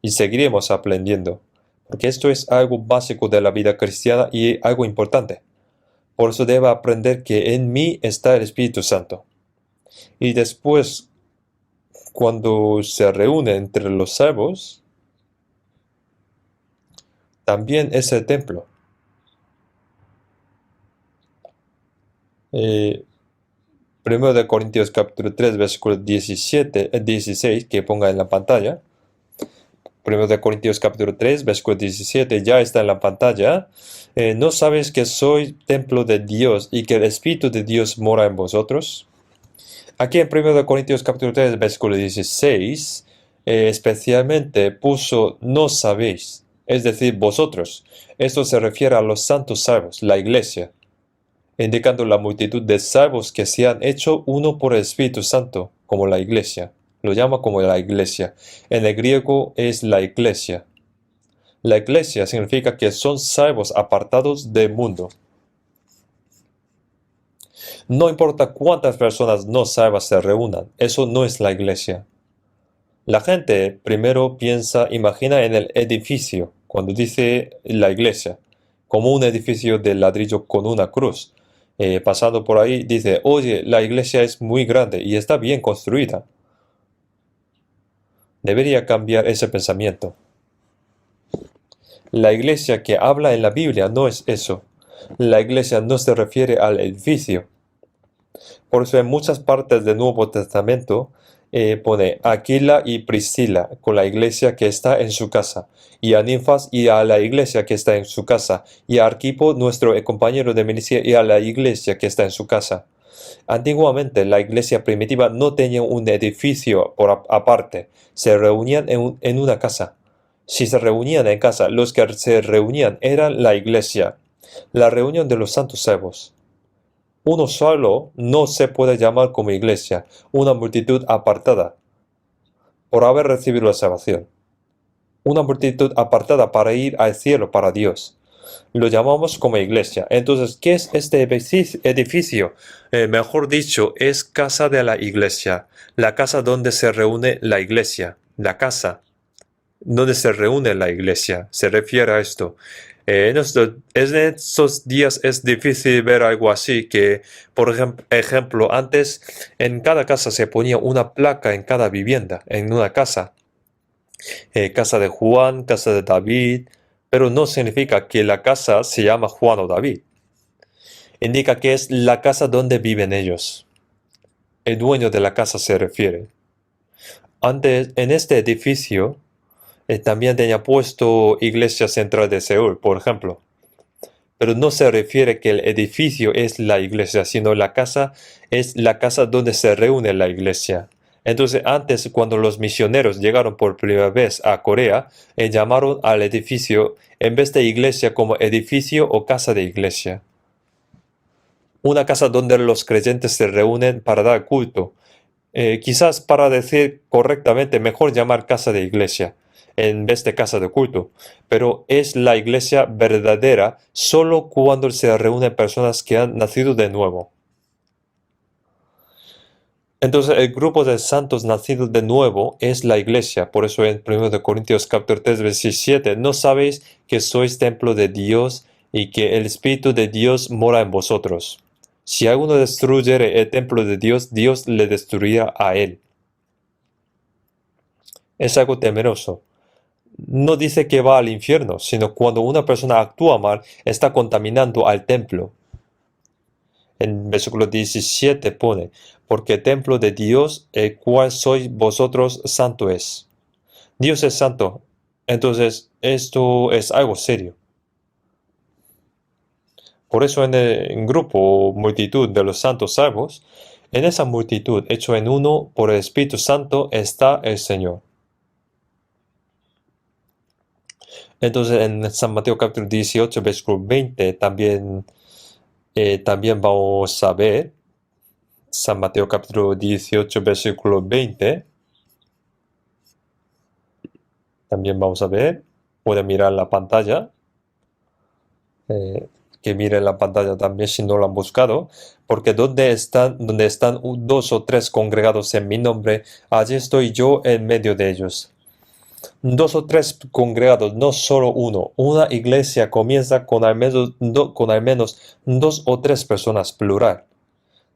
y seguiremos aprendiendo, porque esto es algo básico de la vida cristiana y algo importante. Por eso debe aprender que en mí está el Espíritu Santo. Y después, cuando se reúne entre los salvos, también es el templo. Eh, 1 de Corintios capítulo 3, versículo 16, que ponga en la pantalla. 1 de Corintios capítulo 3, versículo 17, ya está en la pantalla. ¿No sabes que soy templo de Dios y que el Espíritu de Dios mora en vosotros? Aquí en 1 de Corintios capítulo 3, versículo 16, especialmente puso no sabéis, es decir, vosotros. Esto se refiere a los santos salvos, la iglesia, indicando la multitud de salvos que se han hecho uno por el Espíritu Santo, como la iglesia. Lo llama como la iglesia. En el griego es la iglesia. La iglesia significa que son salvos apartados del mundo. No importa cuántas personas no salvas se reúnan, eso no es la iglesia. La gente primero imagina en el edificio, cuando dice la iglesia, como un edificio de ladrillo con una cruz. Pasando por ahí dice, oye, la iglesia es muy grande y está bien construida. Debería cambiar ese pensamiento. La iglesia que habla en la Biblia no es eso. La iglesia no se refiere al edificio. Por eso en muchas partes del Nuevo Testamento pone Aquila y Priscila con la iglesia que está en su casa, y a Ninfas y a la iglesia que está en su casa, y a Arquipo, nuestro compañero de milicia, y a la iglesia que está en su casa. Antiguamente la iglesia primitiva no tenía un edificio aparte, se reunían en una casa. Si se reunían en casa, los que se reunían eran la iglesia, la reunión de los santos salvos. Uno solo no se puede llamar como iglesia, una multitud apartada, por haber recibido la salvación. Una multitud apartada para ir al cielo para Dios. Lo llamamos como iglesia. Entonces, ¿qué es este edificio? Mejor dicho, es casa de la iglesia. La casa donde se reúne la iglesia. La casa donde se reúne la iglesia. Se refiere a esto. En estos días es difícil ver algo así, que, por ejemplo, antes en cada casa se ponía una placa en cada vivienda, en una casa. Casa de Juan, casa de David, pero no significa que la casa se llama Juan o David. Indica que es la casa donde viven ellos. El dueño de la casa se refiere. Antes, en este edificio, también tenía puesto Iglesia Central de Seúl, por ejemplo. Pero no se refiere que el edificio es la iglesia, sino la casa es la casa donde se reúne la iglesia. Entonces, antes, cuando los misioneros llegaron por primera vez a Corea, llamaron al edificio, en vez de iglesia, como edificio o casa de iglesia. Una casa donde los creyentes se reúnen para dar culto. Quizás para decir correctamente, mejor llamar casa de iglesia en vez de casa de culto, pero es la iglesia verdadera solo cuando se reúnen personas que han nacido de nuevo. Entonces el grupo de santos nacidos de nuevo es la iglesia. Por eso en 1 Corintios capítulo 3, versículo 7, ¿no sabéis que sois templo de Dios y que el Espíritu de Dios mora en vosotros? Si alguno destruyere el templo de Dios, Dios le destruirá a él. Es algo temeroso. No dice que va al infierno, sino cuando una persona actúa mal, está contaminando al templo. En versículo 17 pone, porque templo de Dios, el cual sois vosotros, santo es. Dios es santo, entonces esto es algo serio. Por eso en el grupo o multitud de los santos salvos, en esa multitud hecho en uno por el Espíritu Santo está el Señor. Entonces en San Mateo capítulo 18, versículo 20 también vamos a ver San Mateo capítulo 18, versículo 20. También vamos a ver, pueden mirar la pantalla. que miren la pantalla también si no lo han buscado, porque donde están dos o tres congregados en mi nombre, allí estoy yo en medio de ellos. Dos o tres congregados, no solo uno. Una iglesia comienza con al menos dos o tres personas, plural.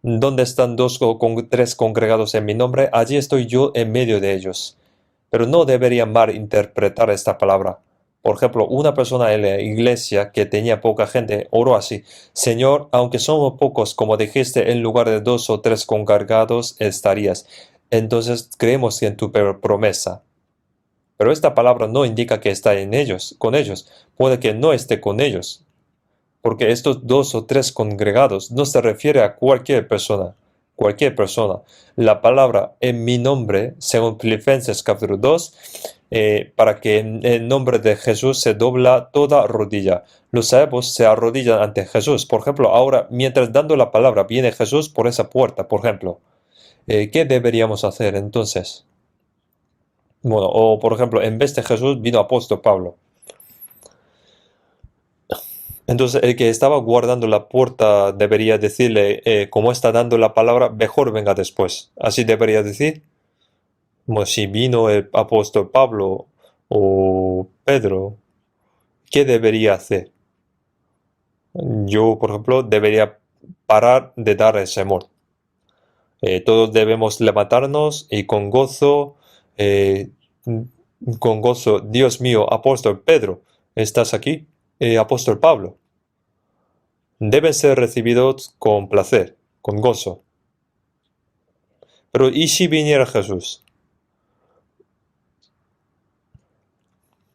Donde están dos o tres congregados en mi nombre, allí estoy yo en medio de ellos. Pero no debería malinterpretar esta palabra. Por ejemplo, una persona en la iglesia que tenía poca gente oró así: Señor, aunque somos pocos, como dijiste, en lugar de dos o tres congregados estarías. Entonces creemos en tu promesa. Pero esta palabra no indica que está en ellos, con ellos. Puede que no esté con ellos, porque estos dos o tres congregados no se refiere a cualquier persona. Cualquier persona. La palabra en mi nombre, según Filipenses capítulo 2, para que en el nombre de Jesús se dobla toda rodilla. Los salvos se arrodillan ante Jesús. Por ejemplo, ahora, mientras dando la palabra, viene Jesús por esa puerta, por ejemplo. ¿Qué deberíamos hacer entonces? Bueno, o por ejemplo, en vez de Jesús vino apóstol Pablo. Entonces el que estaba guardando la puerta debería decirle, como está dando la palabra, mejor venga después. Así debería decir. Bueno, si vino el apóstol Pablo o Pedro, ¿qué debería hacer? Yo, por ejemplo, debería parar de dar el sermón. Todos debemos levantarnos y eh, con gozo, Dios mío, apóstol Pedro, ¿estás aquí? Apóstol Pablo. Deben ser recibidos con placer, con gozo. Pero ¿y si viniera Jesús?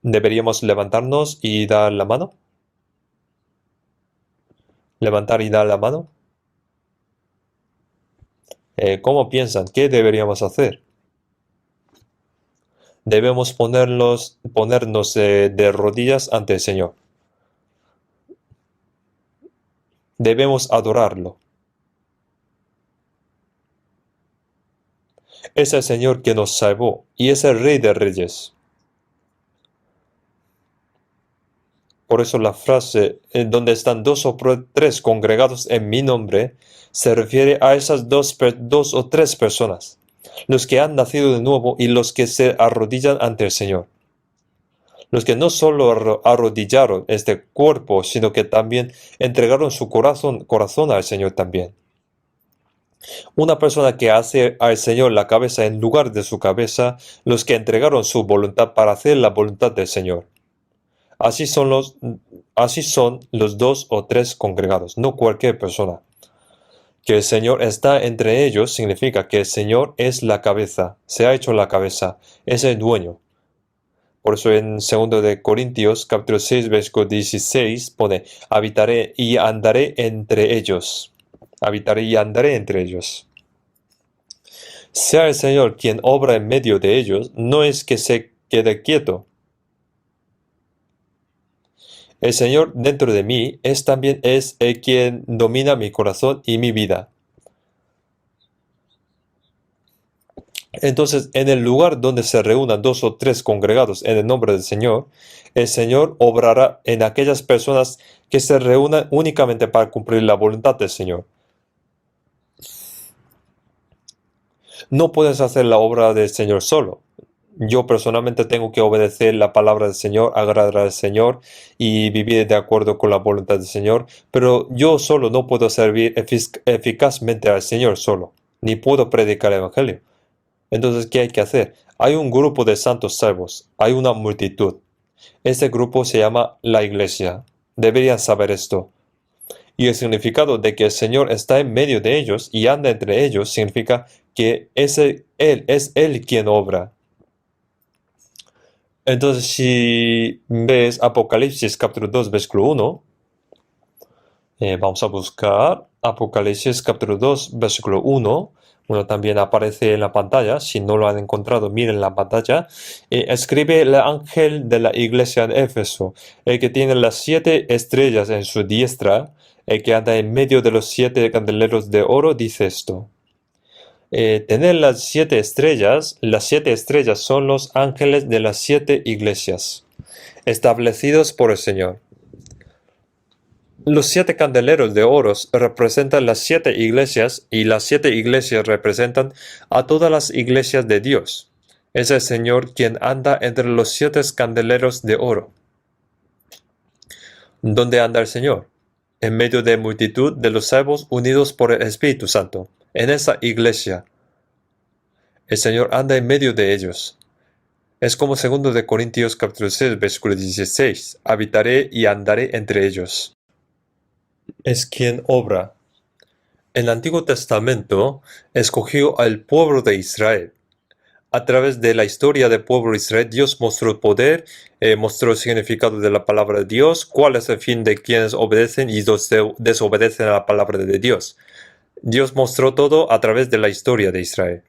¿Deberíamos levantarnos y dar la mano? ¿Levantar y dar la mano? ¿Cómo piensan? ¿Qué deberíamos hacer? Debemos ponernos de rodillas ante el Señor. Debemos adorarlo. Es el Señor que nos salvó y es el Rey de Reyes. Por eso la frase donde están dos o tres congregados en mi nombre se refiere a esas dos o tres personas, los que han nacido de nuevo y los que se arrodillan ante el Señor. Los que no solo arrodillaron este cuerpo, sino que también entregaron su corazón al Señor también. Una persona que hace al Señor la cabeza en lugar de su cabeza, los que entregaron su voluntad para hacer la voluntad del Señor. Así son los dos o tres congregados, no cualquier persona. Que el Señor está entre ellos significa que el Señor es la cabeza, se ha hecho la cabeza, es el dueño. Por eso en 2 de Corintios, capítulo 6, versículo 16, pone: habitaré y andaré entre ellos. Habitaré y andaré entre ellos. Sea el Señor quien obra en medio de ellos, no es que se quede quieto. El Señor dentro de mí también es el quien domina mi corazón y mi vida. Entonces, en el lugar donde se reúnan dos o tres congregados en el nombre del Señor, el Señor obrará en aquellas personas que se reúnan únicamente para cumplir la voluntad del Señor. No puedes hacer la obra del Señor solo. Yo personalmente tengo que obedecer la palabra del Señor, agradar al Señor y vivir de acuerdo con la voluntad del Señor, pero yo solo no puedo servir eficazmente al Señor solo, ni puedo predicar el Evangelio. Entonces, ¿qué hay que hacer? Hay un grupo de santos salvos, hay una multitud. Este grupo se llama la Iglesia. Deberían saber esto. Y el significado de que el Señor está en medio de ellos y anda entre ellos significa que Él es Él quien obra. Entonces, si ves Apocalipsis capítulo 2, versículo 1, vamos a buscar Apocalipsis capítulo 2, versículo 1. Bueno, también aparece en la pantalla. Si no lo han encontrado, miren la pantalla. Escribe el ángel de la iglesia de Éfeso, el que tiene las 7 estrellas en su diestra, el que anda en medio de los 7 candeleros de oro, dice esto. Tener las 7 estrellas son los ángeles de las 7 iglesias, establecidos por el Señor. Los 7 candeleros de oro representan las 7 iglesias y las 7 iglesias representan a todas las iglesias de Dios. Es el Señor quien anda entre los 7 candeleros de oro. ¿Dónde anda el Señor? En medio de multitud de los salvos unidos por el Espíritu Santo. En esa iglesia, el Señor anda en medio de ellos. Es como 2 de Corintios capítulo 6, versículo 16. Habitaré y andaré entre ellos. Es quien obra. En el Antiguo Testamento escogió al pueblo de Israel. A través de la historia del pueblo de Israel, Dios mostró el poder, mostró el significado de la palabra de Dios, cuál es el fin de quienes obedecen y desobedecen a la palabra de Dios. Dios mostró todo a través de la historia de Israel.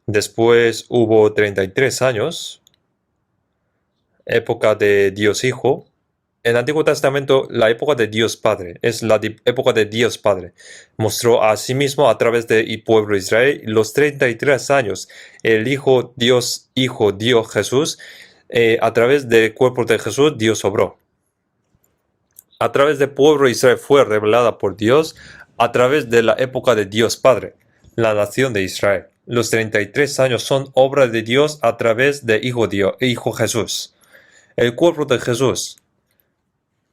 Después hubo 33 años, época de Dios Hijo. En el Antiguo Testamento, la época de Dios Padre es la época de Dios Padre. Mostró a sí mismo a través del pueblo de Israel los 33 años. El Hijo Dios Jesús. A través del cuerpo de Jesús, Dios obró. A través del pueblo de Israel fue revelada por Dios a través de la época de Dios Padre, la nación de Israel. Los 33 años son obra de Dios a través de Hijo Jesús. El cuerpo de Jesús.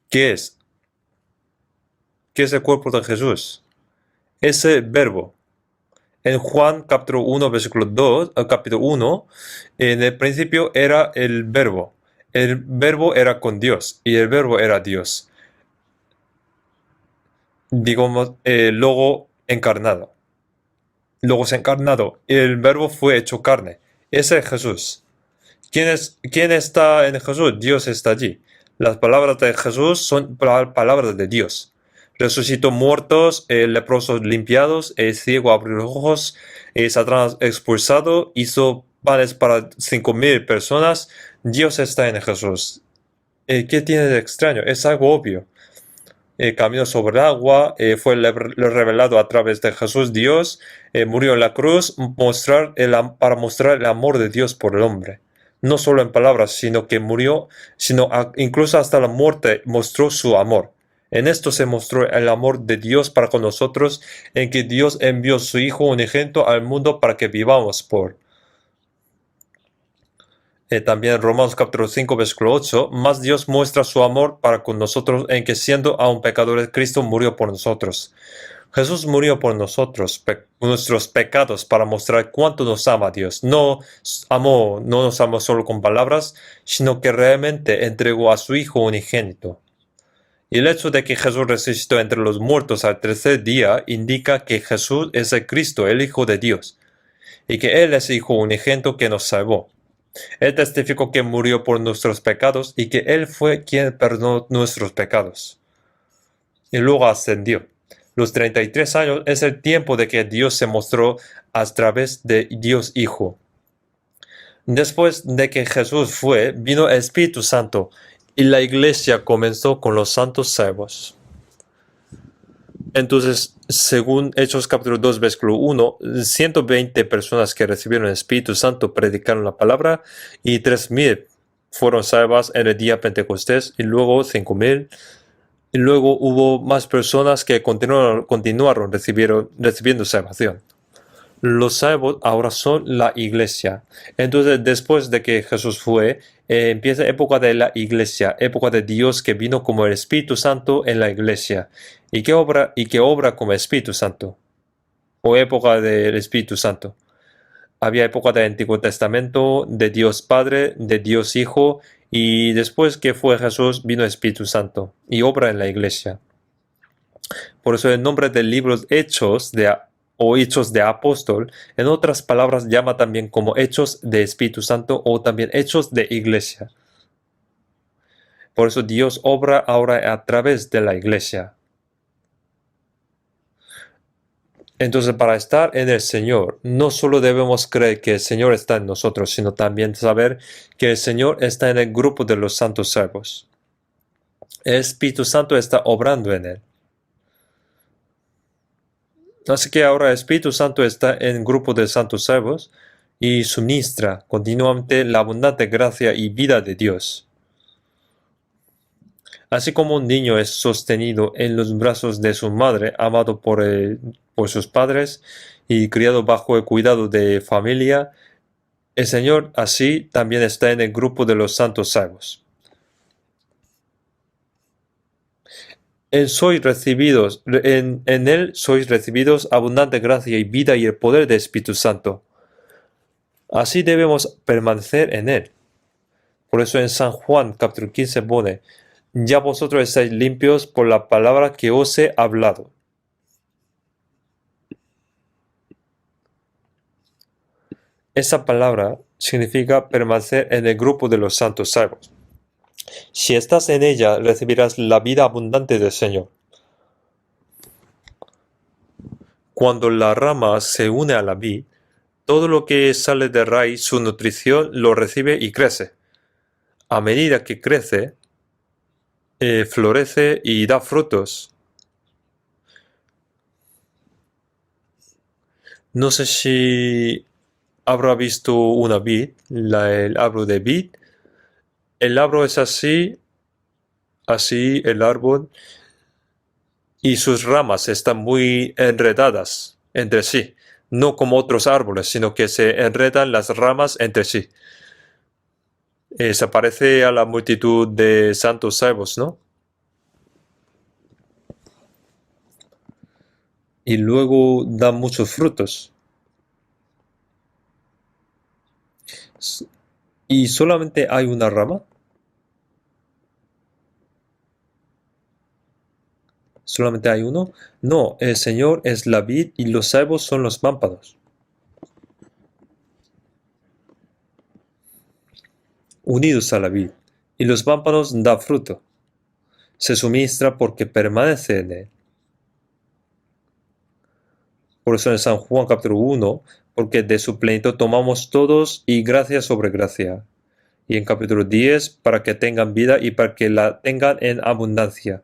¿Qué es? ¿Qué es el cuerpo de Jesús? Ese verbo. En Juan capítulo 1, versículo 2, capítulo 1, en el principio era el verbo. El verbo era con Dios y el verbo era Dios. Digamos, luego encarnado. Logos encarnado. El verbo fue hecho carne. Ese es Jesús. ¿Quién está en Jesús? Dios está allí. Las palabras de Jesús son palabras de Dios. Resucitó muertos, leprosos limpiados, ciego abrió los ojos, Satanás expulsado, hizo panes para 5,000 personas. Dios está en Jesús. ¿Qué tiene de extraño? Es algo obvio. Caminó sobre el agua, fue revelado a través de Jesús Dios, murió en la cruz para mostrar el amor de Dios por el hombre. No solo en palabras, sino que murió, incluso hasta la muerte mostró su amor. En esto se mostró el amor de Dios para con nosotros, en que Dios envió su Hijo unigénito al mundo para que vivamos por. También Romanos capítulo 5, versículo 8, más Dios muestra su amor para con nosotros en que siendo aún pecadores, Cristo murió por nosotros. Jesús murió por nosotros, nuestros pecados, para mostrar cuánto nos ama Dios. No nos amó solo con palabras, sino que realmente entregó a su Hijo unigénito. Y el hecho de que Jesús resucitó entre los muertos al tercer día indica que Jesús es el Cristo, el Hijo de Dios, y que Él es el Hijo unigénito que nos salvó. Él testificó que murió por nuestros pecados y que Él fue quien perdonó nuestros pecados. Y luego ascendió. Los 33 años es el tiempo de que Dios se mostró a través de Dios Hijo. Después de que Jesús fue, vino el Espíritu Santo y la iglesia comenzó con los santos salvos. Entonces, según Hechos capítulo 2, versículo 1, 120 personas que recibieron el Espíritu Santo predicaron la palabra y 3,000 fueron salvas en el día Pentecostés y luego 5,000. Y luego hubo más personas que continuaron recibiendo salvación. Los salvos ahora son la iglesia. Entonces, después de que Jesús fue, empieza época de la iglesia, época de Dios que vino como el Espíritu Santo en la iglesia. ¿Y qué obra como Espíritu Santo? O época del Espíritu Santo. Había época del Antiguo Testamento, de Dios Padre, de Dios Hijo, y después que fue Jesús, vino Espíritu Santo y obra en la iglesia. Por eso el nombre del libro Hechos de Apóstol, en otras palabras, llama también como Hechos de Espíritu Santo o también Hechos de Iglesia. Por eso Dios obra ahora a través de la iglesia. Entonces, para estar en el Señor, no solo debemos creer que el Señor está en nosotros, sino también saber que el Señor está en el grupo de los santos salvos. El Espíritu Santo está obrando en él. Así que ahora el Espíritu Santo está en el grupo de santos salvos y suministra continuamente la abundante gracia y vida de Dios. Así como un niño es sostenido en los brazos de su madre, amado por sus padres y criado bajo el cuidado de familia, el Señor así también está en el grupo de los santos salvos. En Él sois recibidos abundante gracia y vida y el poder del Espíritu Santo. Así debemos permanecer en Él. Por eso en San Juan capítulo 15 pone: ya vosotros estáis limpios por la palabra que os he hablado. Esa palabra significa permanecer en el grupo de los santos salvos. Si estás en ella, recibirás la vida abundante del Señor. Cuando la rama se une a la vid, todo lo que sale de raíz, su nutrición, lo recibe y crece. A medida que crece, florece y da frutos. No sé si habrá visto una vid, el árbol de vid. El árbol es así el árbol, y sus ramas están muy enredadas entre sí, no como otros árboles, sino que se enredan las ramas entre sí. Se parece a la multitud de santos salvos, ¿no? Y luego dan muchos frutos. ¿Y solamente hay una rama? ¿Solamente hay uno? No, el Señor es la vid y los salvos son los pámpanos. Unidos a la vid, y los pámpanos dan fruto. Se suministra porque permanece en él. Por eso en San Juan capítulo 1, porque de su plenitud tomamos todos y gracia sobre gracia. Y en capítulo 10, para que tengan vida y para que la tengan en abundancia.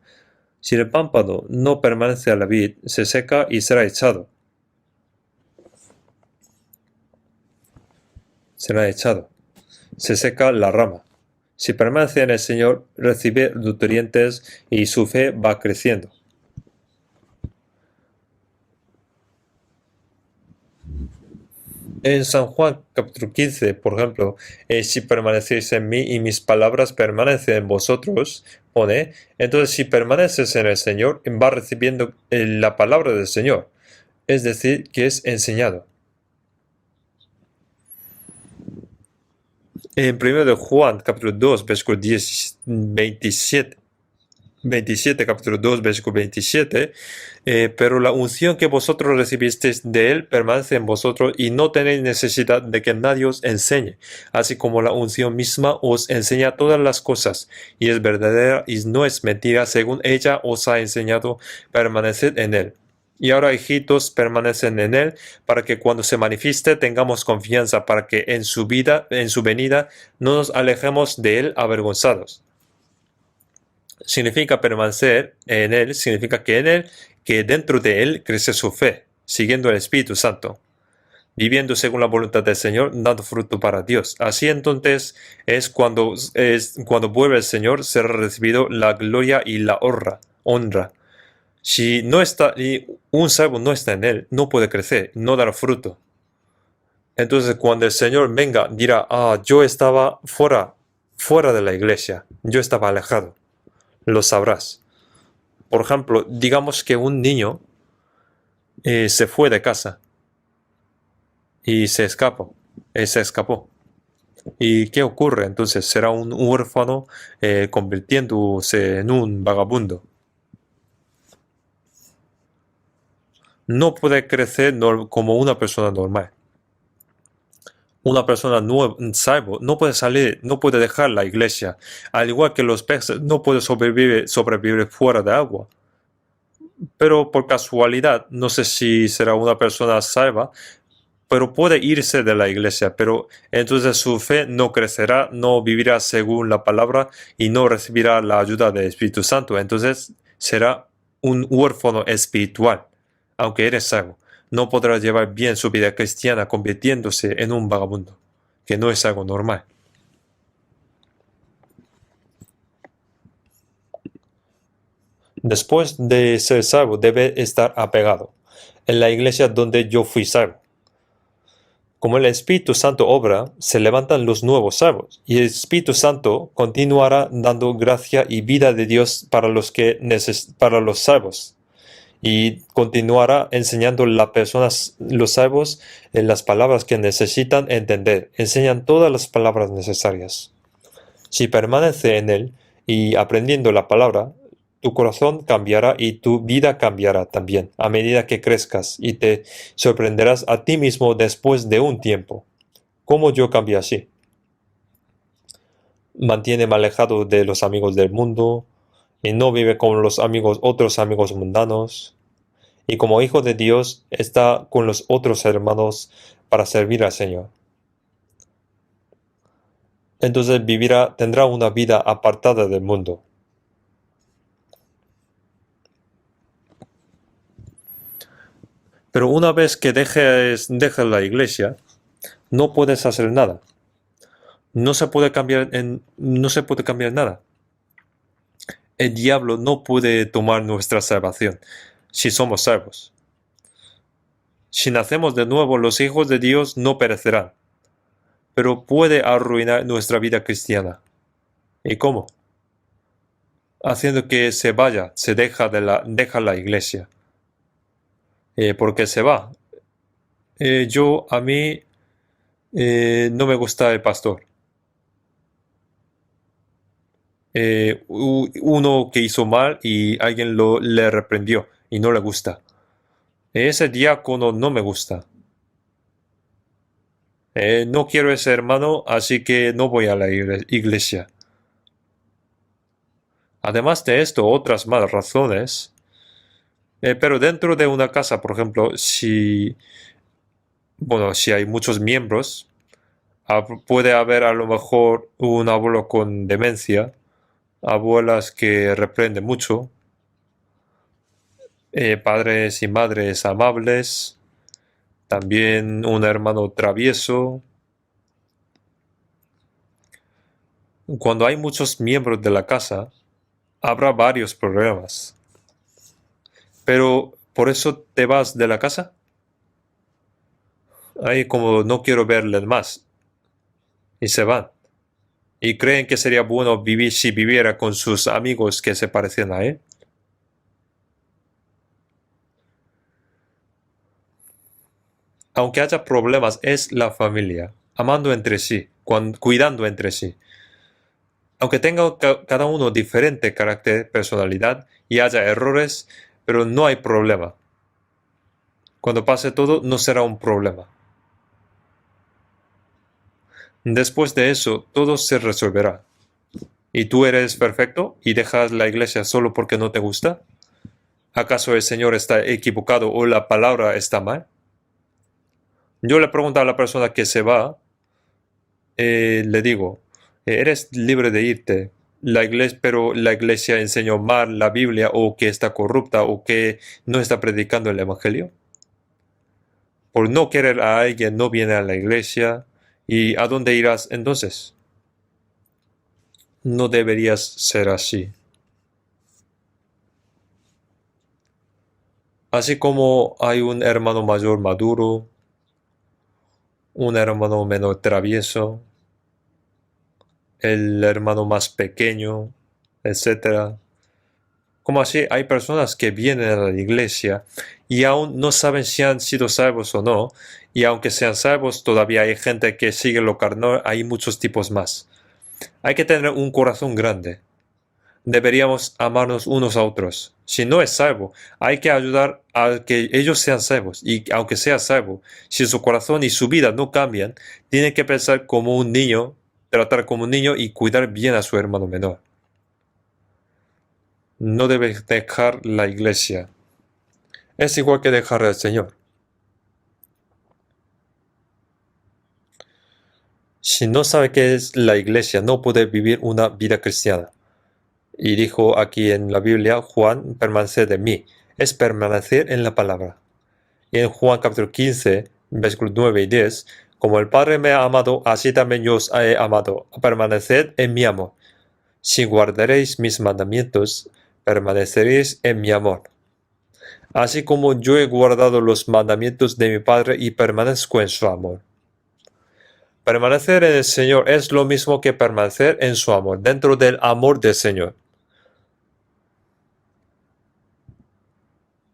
Si el pámpano no permanece a la vid, se seca y será echado. Será echado. Se seca la rama. Si permanece en el Señor, recibe nutrientes y su fe va creciendo. En San Juan capítulo 15, por ejemplo, si permanecéis en mí y mis palabras permanecen en vosotros, pone, entonces si permaneces en el Señor, va recibiendo la palabra del Señor, es decir, que es enseñado. En 1 de Juan capítulo 2, versículo 27, capítulo 2, versículo 27, pero la unción que vosotros recibisteis de él permanece en vosotros y no tenéis necesidad de que nadie os enseñe, así como la unción misma os enseña todas las cosas, y es verdadera y no es mentira, según ella os ha enseñado, permaneced en él. Y ahora, hijitos, permanecen en él, para que cuando se manifieste tengamos confianza, para que en su venida, no nos alejemos de él avergonzados. Significa permanecer en él, significa que dentro de él crece su fe, siguiendo el Espíritu Santo, viviendo según la voluntad del Señor, dando fruto para Dios. Así entonces es cuando vuelve el Señor, será recibido la gloria y la honra. Si no está, y un salvo no está en él, no puede crecer, no dará fruto. Entonces cuando el Señor venga, dirá: yo estaba fuera de la iglesia, yo estaba alejado. Lo sabrás. Por ejemplo, digamos que un niño se fue de casa y se escapó. ¿Y qué ocurre? Entonces será un huérfano convirtiéndose en un vagabundo. No puede crecer como una persona normal. Una persona salvo no puede salir, no puede dejar la iglesia. Al igual que los peces, no puede sobrevivir fuera de agua. Pero por casualidad, no sé si será una persona salva, pero puede irse de la iglesia, pero entonces su fe no crecerá, no vivirá según la palabra y no recibirá la ayuda del Espíritu Santo. Entonces será un huérfano espiritual, aunque eres salvo. No podrá llevar bien su vida cristiana convirtiéndose en un vagabundo, que no es algo normal. Después de ser salvo, debe estar apegado en la iglesia donde yo fui salvo. Como el Espíritu Santo obra, se levantan los nuevos salvos, y el Espíritu Santo continuará dando gracia y vida de Dios para los salvos, y continuará enseñando a las personas, los salvos, en las palabras que necesitan entender. Enseñan todas las palabras necesarias. Si permanece en él y aprendiendo la palabra, tu corazón cambiará y tu vida cambiará también a medida que crezcas, y te sorprenderás a ti mismo después de un tiempo. ¿Cómo yo cambié así? Mantiene alejado de los amigos del mundo y no vive con los otros amigos mundanos. Y como hijo de Dios está con los otros hermanos para servir al Señor. Entonces tendrá una vida apartada del mundo. Pero una vez que dejes la iglesia, no puedes hacer nada. No se puede cambiar nada. El diablo no puede tomar nuestra salvación si somos salvos. Si nacemos de nuevo, los hijos de Dios no perecerán, pero puede arruinar nuestra vida cristiana. ¿Y cómo? Haciendo que se vaya, deja la iglesia. Porque se va. A mí no me gusta el pastor. Uno que hizo mal y alguien le reprendió y no le gusta. Ese diácono no me gusta. No quiero ese hermano, así que no voy a la iglesia. Además de esto, otras malas razones. Pero dentro de una casa, por ejemplo, si hay muchos miembros, puede haber a lo mejor un abuelo con demencia, abuelas que reprenden mucho, padres y madres amables, también un hermano travieso. Cuando hay muchos miembros de la casa, habrá varios problemas. Pero, ¿por eso te vas de la casa? Ahí como no quiero verles más. Y se van. Y creen que sería bueno vivir si viviera con sus amigos que se parecen a él. Aunque haya problemas, es la familia, amando entre sí, cuidando entre sí. Aunque tenga cada uno diferente carácter, personalidad y haya errores, pero no hay problema. Cuando pase todo, no será un problema. Después de eso, todo se resolverá. ¿Y tú eres perfecto y dejas la iglesia solo porque no te gusta? ¿Acaso el Señor está equivocado o la palabra está mal? Yo le pregunto a la persona que se va, le digo, eres libre de irte, pero la iglesia enseñó mal la Biblia, o que está corrupta, o que no está predicando el Evangelio. Por no querer a alguien no viene a la iglesia. ¿Y a dónde irás entonces? No deberías ser así. Así como hay un hermano mayor maduro, un hermano menor travieso, el hermano más pequeño, etc. Como así, hay personas que vienen a la iglesia y aún no saben si han sido salvos o no, y aunque sean salvos, todavía hay gente que sigue lo carnal. Hay muchos tipos más. Hay que tener un corazón grande. Deberíamos amarnos unos a otros. Si no es salvo, hay que ayudar a que ellos sean salvos. Y aunque sea salvo, si su corazón y su vida no cambian, tiene que pensar como un niño, tratar como un niño y cuidar bien a su hermano menor. No debe dejar la iglesia. Es igual que dejar al Señor. Si no sabe qué es la iglesia, no puede vivir una vida cristiana. Y dijo aquí en la Biblia, Juan, permanecer de mí, es permanecer en la palabra. Y en Juan capítulo 15, versículos 9 y 10, como el Padre me ha amado, así también yo os he amado. Permaneced en mi amor. Si guardaréis mis mandamientos, permaneceréis en mi amor. Así como yo he guardado los mandamientos de mi Padre y permanezco en su amor. Permanecer en el Señor es lo mismo que permanecer en su amor, dentro del amor del Señor.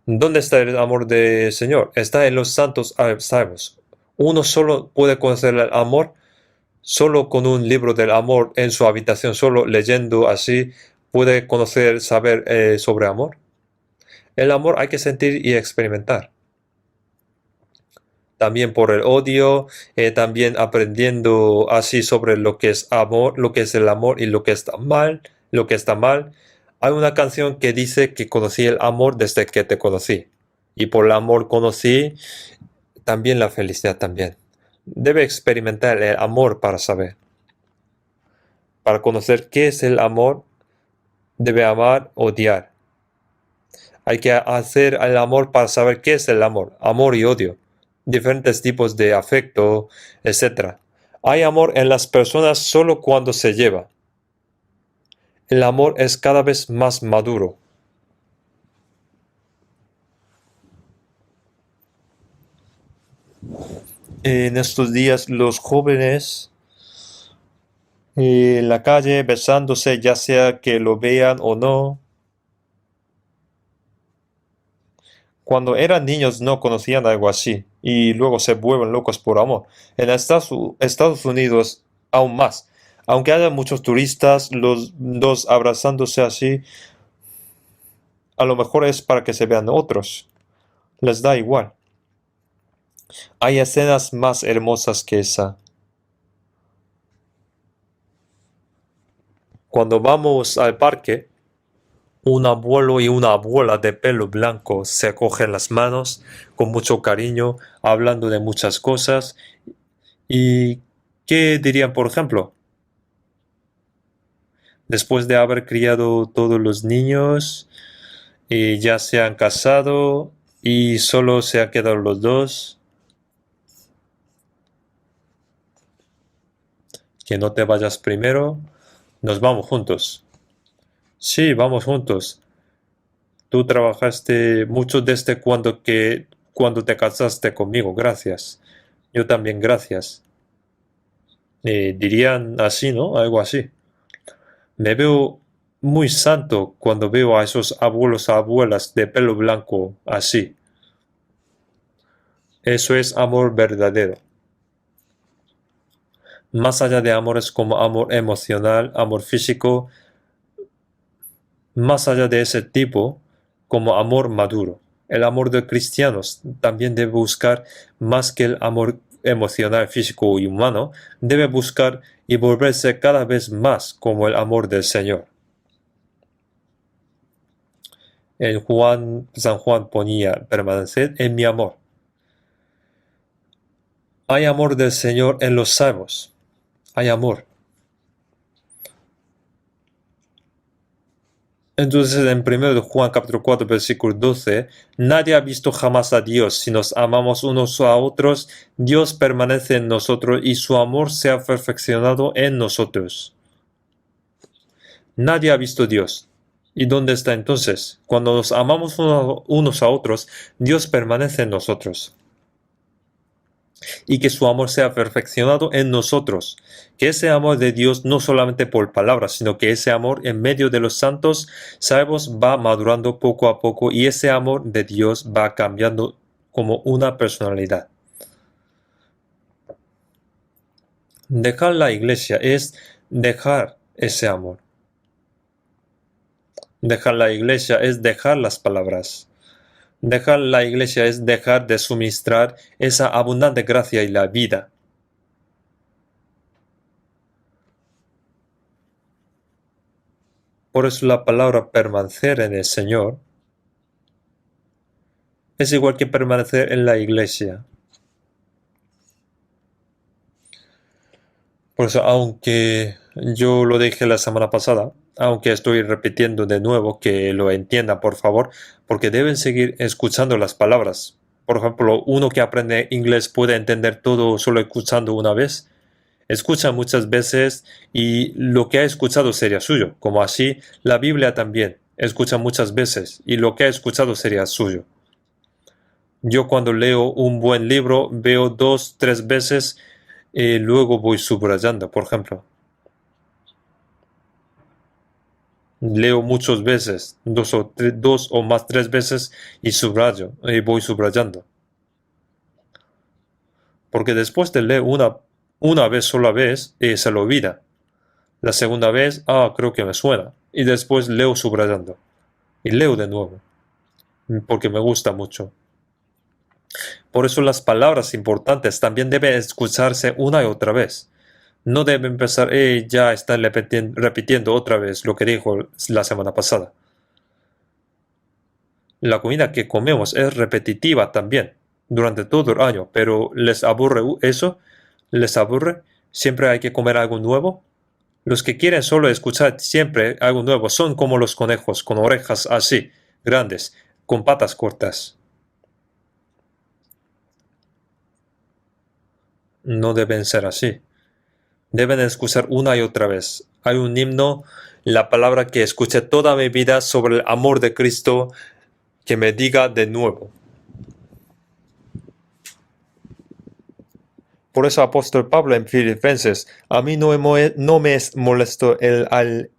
¿Dónde está el amor del Señor? Está en los santos salmos. Uno solo puede conocer el amor solo con un libro del amor en su habitación, solo leyendo así puede conocer, saber sobre amor. El amor hay que sentir y experimentar. También por el odio, también aprendiendo así sobre lo que es amor, lo que es el amor y lo que está mal, lo que está mal. Hay una canción que dice que conocí el amor desde que te conocí. Y por el amor conocí también la felicidad también. Debe experimentar el amor para saber. Para conocer qué es el amor, debe amar, odiar. Hay que hacer el amor para saber qué es el amor. Amor y odio. Diferentes tipos de afecto, etc. Hay amor en las personas solo cuando se lleva. El amor es cada vez más maduro. En estos días los jóvenes en la calle besándose, ya sea que lo vean o no. Cuando eran niños no conocían algo así y luego se vuelven locos por amor. En Estados Unidos aún más. Aunque haya muchos turistas, los dos abrazándose así, a lo mejor es para que se vean otros. Les da igual. Hay escenas más hermosas que esa. Cuando vamos al parque, un abuelo y una abuela de pelo blanco se cogen las manos con mucho cariño, hablando de muchas cosas. ¿Y qué dirían, por ejemplo? Después de haber criado todos los niños, y ya se han casado y solo se han quedado los dos. Que no te vayas primero. Nos vamos juntos. Sí, vamos juntos. Tú trabajaste mucho desde cuando te casaste conmigo. Gracias. Yo también, gracias. Dirían así, ¿no? Algo así. Me veo muy santo cuando veo a esos abuelos o abuelas de pelo blanco así. Eso es amor verdadero. Más allá de amores como amor emocional, amor físico, más allá de ese tipo, como amor maduro. El amor de cristianos también debe buscar más que el amor emocional, físico y humano, debe buscar y volverse cada vez más como el amor del Señor. En San Juan ponía, permaneced en mi amor. Hay amor del Señor en los salmos. Hay amor. Entonces en 1 Juan capítulo 4 versículo 12, nadie ha visto jamás a Dios. Si nos amamos unos a otros, Dios permanece en nosotros y su amor se ha perfeccionado en nosotros. Nadie ha visto a Dios. ¿Y dónde está entonces? Cuando nos amamos unos a otros, Dios permanece en nosotros. Y que su amor sea perfeccionado en nosotros. Que ese amor de Dios no solamente por palabras, sino que ese amor en medio de los santos salvos va madurando poco a poco y ese amor de Dios va cambiando como una personalidad. Dejar la iglesia es dejar ese amor. Dejar la iglesia es dejar las palabras. Dejar la iglesia es dejar de suministrar esa abundante gracia y la vida. Por eso la palabra permanecer en el Señor es igual que permanecer en la iglesia. Por eso, aunque yo lo dije la semana pasada, aunque estoy repitiendo de nuevo, que lo entiendan por favor, porque deben seguir escuchando las palabras. Por ejemplo, uno que aprende inglés puede entender todo solo escuchando una vez. Escucha muchas veces y lo que ha escuchado sería suyo, como así la Biblia también. escucha muchas veces y lo que ha escuchado sería suyo. Yo cuando leo un buen libro veo 2, 3 veces y luego voy subrayando, por ejemplo. Leo muchas veces, dos o más 3 veces y subrayo, y voy subrayando. Porque después de leer una vez, sola vez, se lo olvida. La segunda vez, creo que me suena. Y después leo subrayando. Y leo de nuevo. Porque me gusta mucho. Por eso las palabras importantes también deben escucharse una y otra vez. No debe empezar, ya están repitiendo otra vez lo que dijo la semana pasada. La comida que comemos es repetitiva también, durante todo el año, pero ¿les aburre eso? ¿Les aburre? ¿Siempre hay que comer algo nuevo? Los que quieren solo escuchar siempre algo nuevo son como los conejos, con orejas así, grandes, con patas cortas. No deben ser así. Deben escuchar una y otra vez. Hay un himno, la palabra que escuché toda mi vida sobre el amor de Cristo, que me diga de nuevo. Por eso apóstol Pablo en Filipenses, a mí no me es molesto el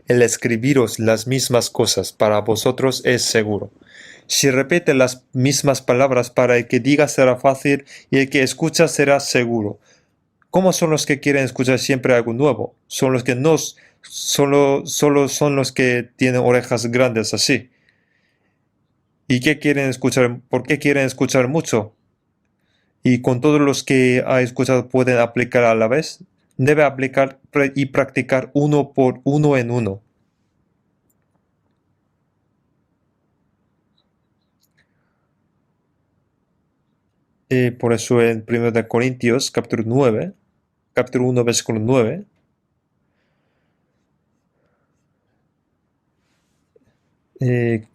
escribiros las mismas cosas, para vosotros es seguro. Si repite las mismas palabras, para el que diga será fácil y el que escucha será seguro. ¿Cómo son los que quieren escuchar siempre algo nuevo? Son los que no, solo son los que tienen orejas grandes así. ¿Y qué quieren escuchar? ¿Por qué quieren escuchar mucho? Y con todos los que ha escuchado pueden aplicar a la vez. Debe aplicar y practicar uno por uno en uno. Por eso en 1 de Corintios, capítulo 1, versículo 9,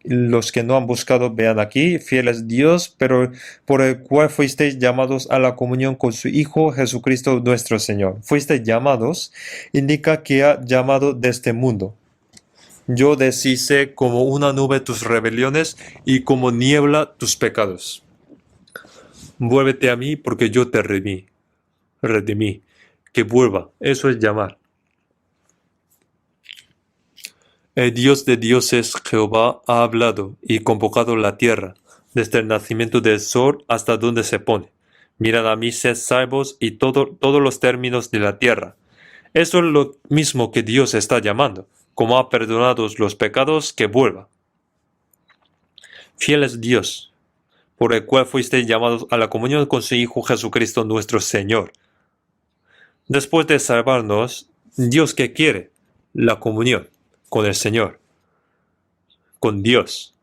los que no han buscado, vean aquí, fiel es Dios, pero por el cual fuisteis llamados a la comunión con su Hijo Jesucristo nuestro Señor. Fuisteis llamados, indica que ha llamado de este mundo. Yo deshice como una nube tus rebeliones y como niebla tus pecados. Vuélvete a mí porque yo te redimí. Que vuelva, eso es llamar. El Dios de dioses, Jehová, ha hablado y convocado la tierra, desde el nacimiento del sol hasta donde se pone. Mirad a mí, sed salvos y todos los términos de la tierra. Eso es lo mismo que Dios está llamando. Como ha perdonado los pecados, que vuelva. Fiel es Dios, por el cual fuisteis llamados a la comunión con su Hijo Jesucristo nuestro Señor. Después de salvarnos, ¿Dios qué quiere? La comunión con el Señor, con Dios.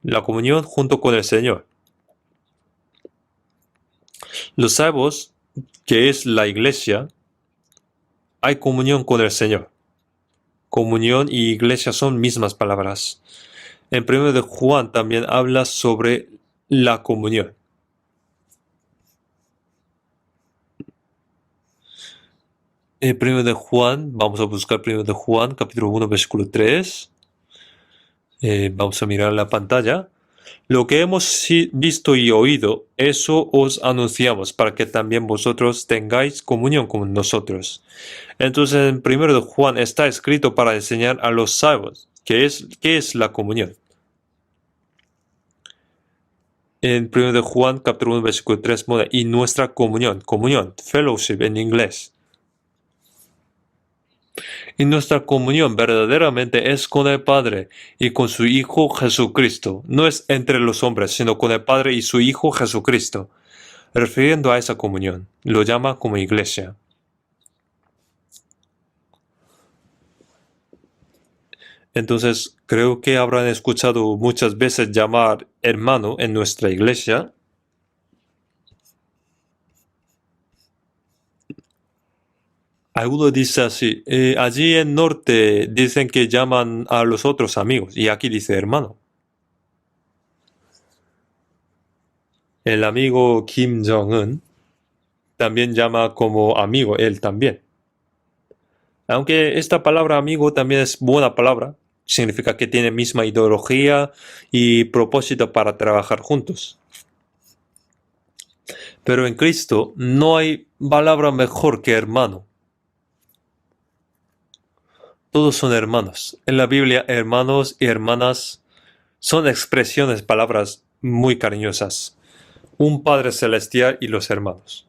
La comunión junto con el Señor. Los salvos, que es la iglesia, hay comunión con el Señor. Comunión y iglesia son mismas palabras. En 1 de Juan también habla sobre la comunión. En 1 de Juan, vamos a buscar 1 de Juan, capítulo 1, versículo 3. Vamos a mirar la pantalla. Lo que hemos visto y oído, eso os anunciamos, para que también vosotros tengáis comunión con nosotros. Entonces, en 1 de Juan está escrito para enseñar a los salvos qué es la comunión. En 1 de Juan, capítulo 1, versículo 3, y nuestra comunión, fellowship en inglés. Y nuestra comunión verdaderamente es con el Padre y con su Hijo Jesucristo. No es entre los hombres, sino con el Padre y su Hijo Jesucristo. Refiriendo a esa comunión, lo llama como iglesia. Entonces, creo que habrán escuchado muchas veces llamar hermano en nuestra iglesia. Algunos dicen así, allí en norte dicen que llaman a los otros amigos y aquí dice hermano. El amigo Kim Jong-un también llama como amigo, él también. Aunque esta palabra amigo también es buena palabra, Significa que tienen misma ideología y propósito para trabajar juntos. Pero en Cristo no hay palabra mejor que hermano. Todos son hermanos. En la Biblia, hermanos y hermanas son expresiones, palabras muy cariñosas. Un Padre Celestial y los hermanos.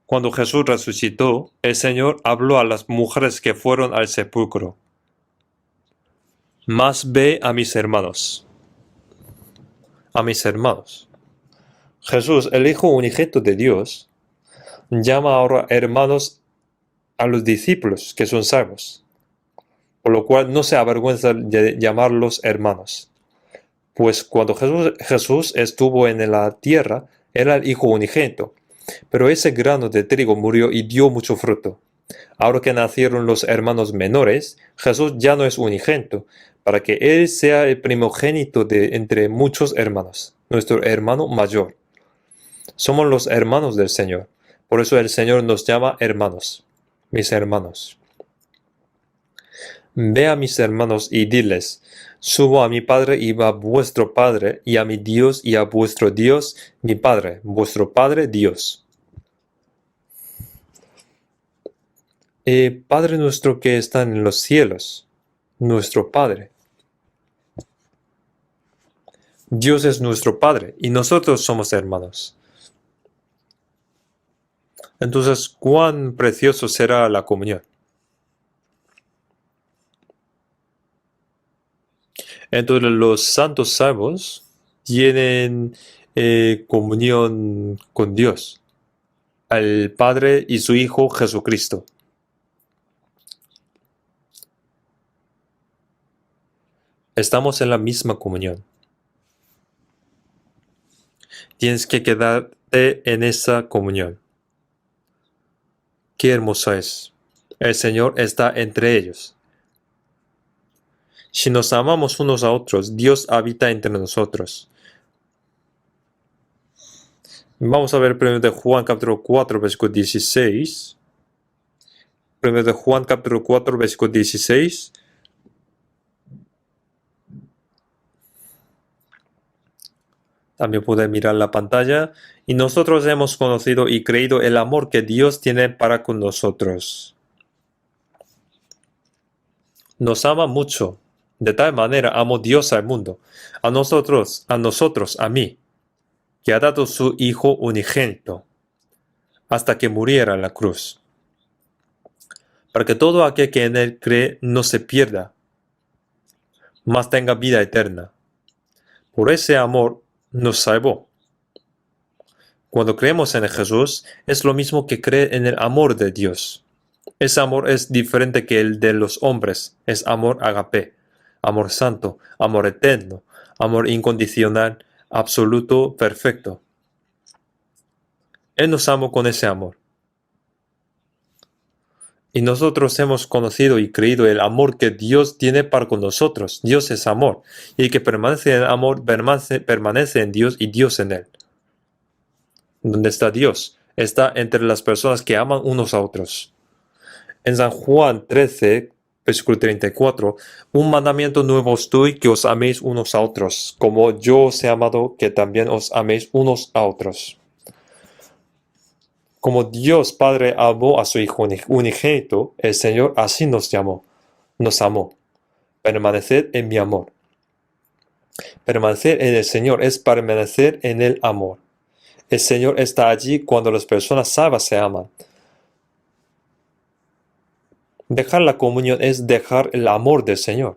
Cuando Jesús resucitó, el Señor habló a las mujeres que fueron al sepulcro. Más ve a mis hermanos. A mis hermanos. Jesús, el Hijo unigénito de Dios, llama ahora hermanos a los discípulos que son salvos, por lo cual no se avergüenza de llamarlos hermanos. Pues cuando Jesús estuvo en la tierra, era el Hijo unigénito, pero ese grano de trigo murió y dio mucho fruto. Ahora que nacieron los hermanos menores, Jesús ya no es unigénito, para que Él sea el primogénito de entre muchos hermanos, nuestro hermano mayor. Somos los hermanos del Señor, por eso el Señor nos llama hermanos, mis hermanos. Ve a mis hermanos y diles, subo a mi Padre y a vuestro Padre, y a mi Dios y a vuestro Dios, mi Padre, vuestro Padre Dios. Padre nuestro que está en los cielos, nuestro Padre. Dios es nuestro Padre y nosotros somos hermanos. Entonces, ¿cuán precioso será la comunión? Entonces, los santos salvos tienen comunión con Dios, al Padre y su Hijo Jesucristo. Estamos en la misma comunión. Tienes que quedarte en esa comunión. Qué hermoso es. El Señor está entre ellos. Si nos amamos unos a otros, Dios habita entre nosotros. Vamos a ver primero de Juan capítulo 4, versículo 16. Primero de Juan capítulo 4, versículo 16. También pueden mirar la pantalla. Y nosotros hemos conocido y creído el amor que Dios tiene para con nosotros. Nos ama mucho. De tal manera amó Dios al mundo, a nosotros, a mí, que ha dado su Hijo unigénito, hasta que muriera en la cruz, para que todo aquel que en Él cree no se pierda, mas tenga vida eterna. Por ese amor nos salvó. Cuando creemos en Jesús, es lo mismo que creer en el amor de Dios. Ese amor es diferente que el de los hombres, es amor agape, amor santo, amor eterno, amor incondicional, absoluto, perfecto. Él nos amó con ese amor. Y nosotros hemos conocido y creído el amor que Dios tiene para con nosotros. Dios es amor. Y el que permanece en el amor permanece en Dios y Dios en él. ¿Dónde está Dios? Está entre las personas que aman unos a otros. En San Juan 13, versículo 34, un mandamiento nuevo os doy, que os améis unos a otros, como yo os he amado, que también os améis unos a otros. Como Dios Padre amó a su Hijo unigénito, el Señor así nos amó. Permaneced en mi amor. Permanecer en el Señor es permanecer en el amor. El Señor está allí cuando las personas salvas se aman. Dejar la comunión es dejar el amor del Señor.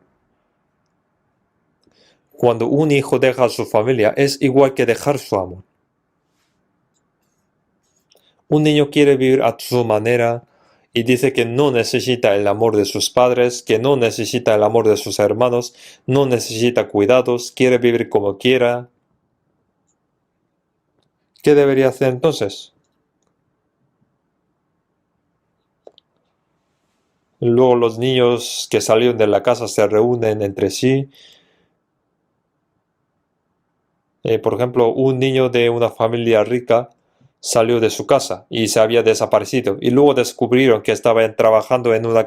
Cuando un hijo deja a su familia, es igual que dejar su amor. Un niño quiere vivir a su manera y dice que no necesita el amor de sus padres, que no necesita el amor de sus hermanos, no necesita cuidados, quiere vivir como quiera. ¿Qué debería hacer entonces? Luego los niños que salieron de la casa se reúnen entre sí. Por ejemplo, un niño de una familia rica salió de su casa y se había desaparecido. Y luego descubrieron que estaba trabajando en una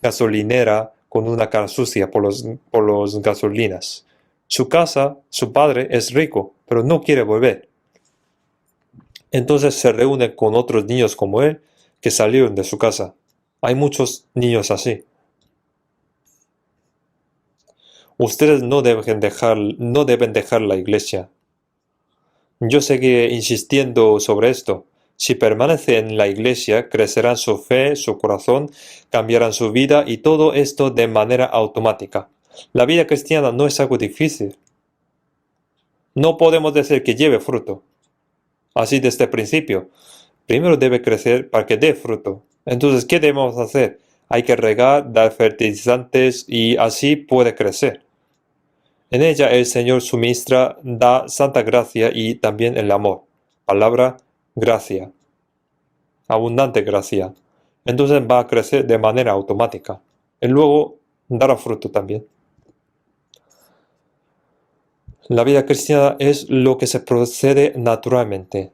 gasolinera con una cara sucia por los gasolinas. Su casa, su padre es rico, pero no quiere volver. Entonces se reúne con otros niños como él que salieron de su casa. Hay muchos niños así. Ustedes no deben dejar la iglesia. Yo seguiré insistiendo sobre esto. Si permanecen en la iglesia, crecerán su fe, su corazón, cambiarán su vida y todo esto de manera automática. La vida cristiana no es algo difícil. No podemos decir que lleve fruto. Así desde el principio. Primero debe crecer para que dé fruto. Entonces, ¿qué debemos hacer? Hay que regar, dar fertilizantes y así puede crecer. En ella el Señor suministra, da santa gracia y también el amor. Palabra, gracia. Abundante gracia. Entonces va a crecer de manera automática. Y luego dará fruto también. La vida cristiana es lo que se procede naturalmente.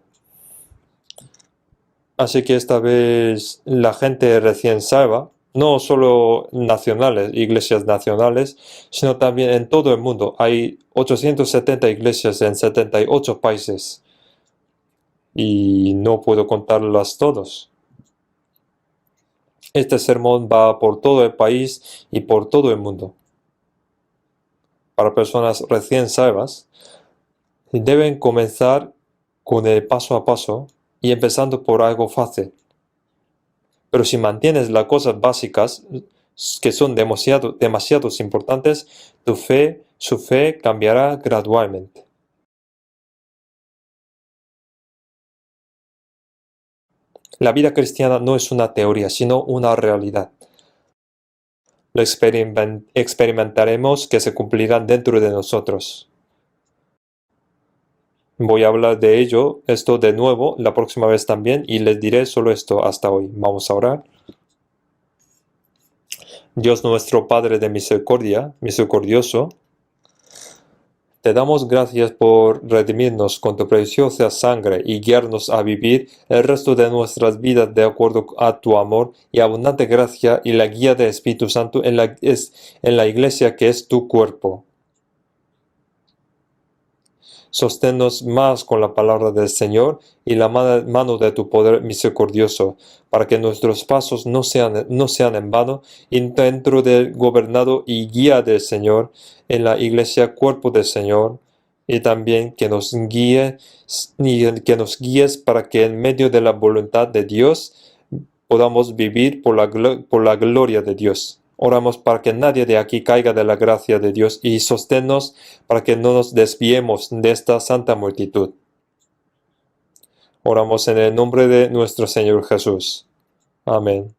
Así que esta vez la gente recién salva, no solo nacionales, iglesias nacionales, sino también en todo el mundo. Hay 870 iglesias en 78 países y no puedo contarlas todos. Este sermón va por todo el país y por todo el mundo. Para personas recién salvas, deben comenzar con el paso a paso y empezando por algo fácil. Pero si mantienes las cosas básicas que son demasiado importantes, su fe cambiará gradualmente. La vida cristiana no es una teoría, sino una realidad. Lo experimentaremos que se cumplirán dentro de nosotros. Voy a hablar de esto de nuevo la próxima vez también y les diré solo esto hasta hoy. Vamos a orar. Dios nuestro Padre de misericordia, misericordioso, te damos gracias por redimirnos con tu preciosa sangre y guiarnos a vivir el resto de nuestras vidas de acuerdo a tu amor y abundante gracia y la guía del Espíritu Santo en la iglesia que es tu cuerpo. Sosténnos más con la palabra del Señor y la mano de tu poder misericordioso, para que nuestros pasos no sean en vano, y dentro del gobernado y guía del Señor, en la iglesia cuerpo del Señor, y también que nos guíes para que en medio de la voluntad de Dios podamos vivir por la gloria de Dios. Oramos para que nadie de aquí caiga de la gracia de Dios y sosténnos para que no nos desviemos de esta santa multitud. Oramos en el nombre de nuestro Señor Jesús. Amén.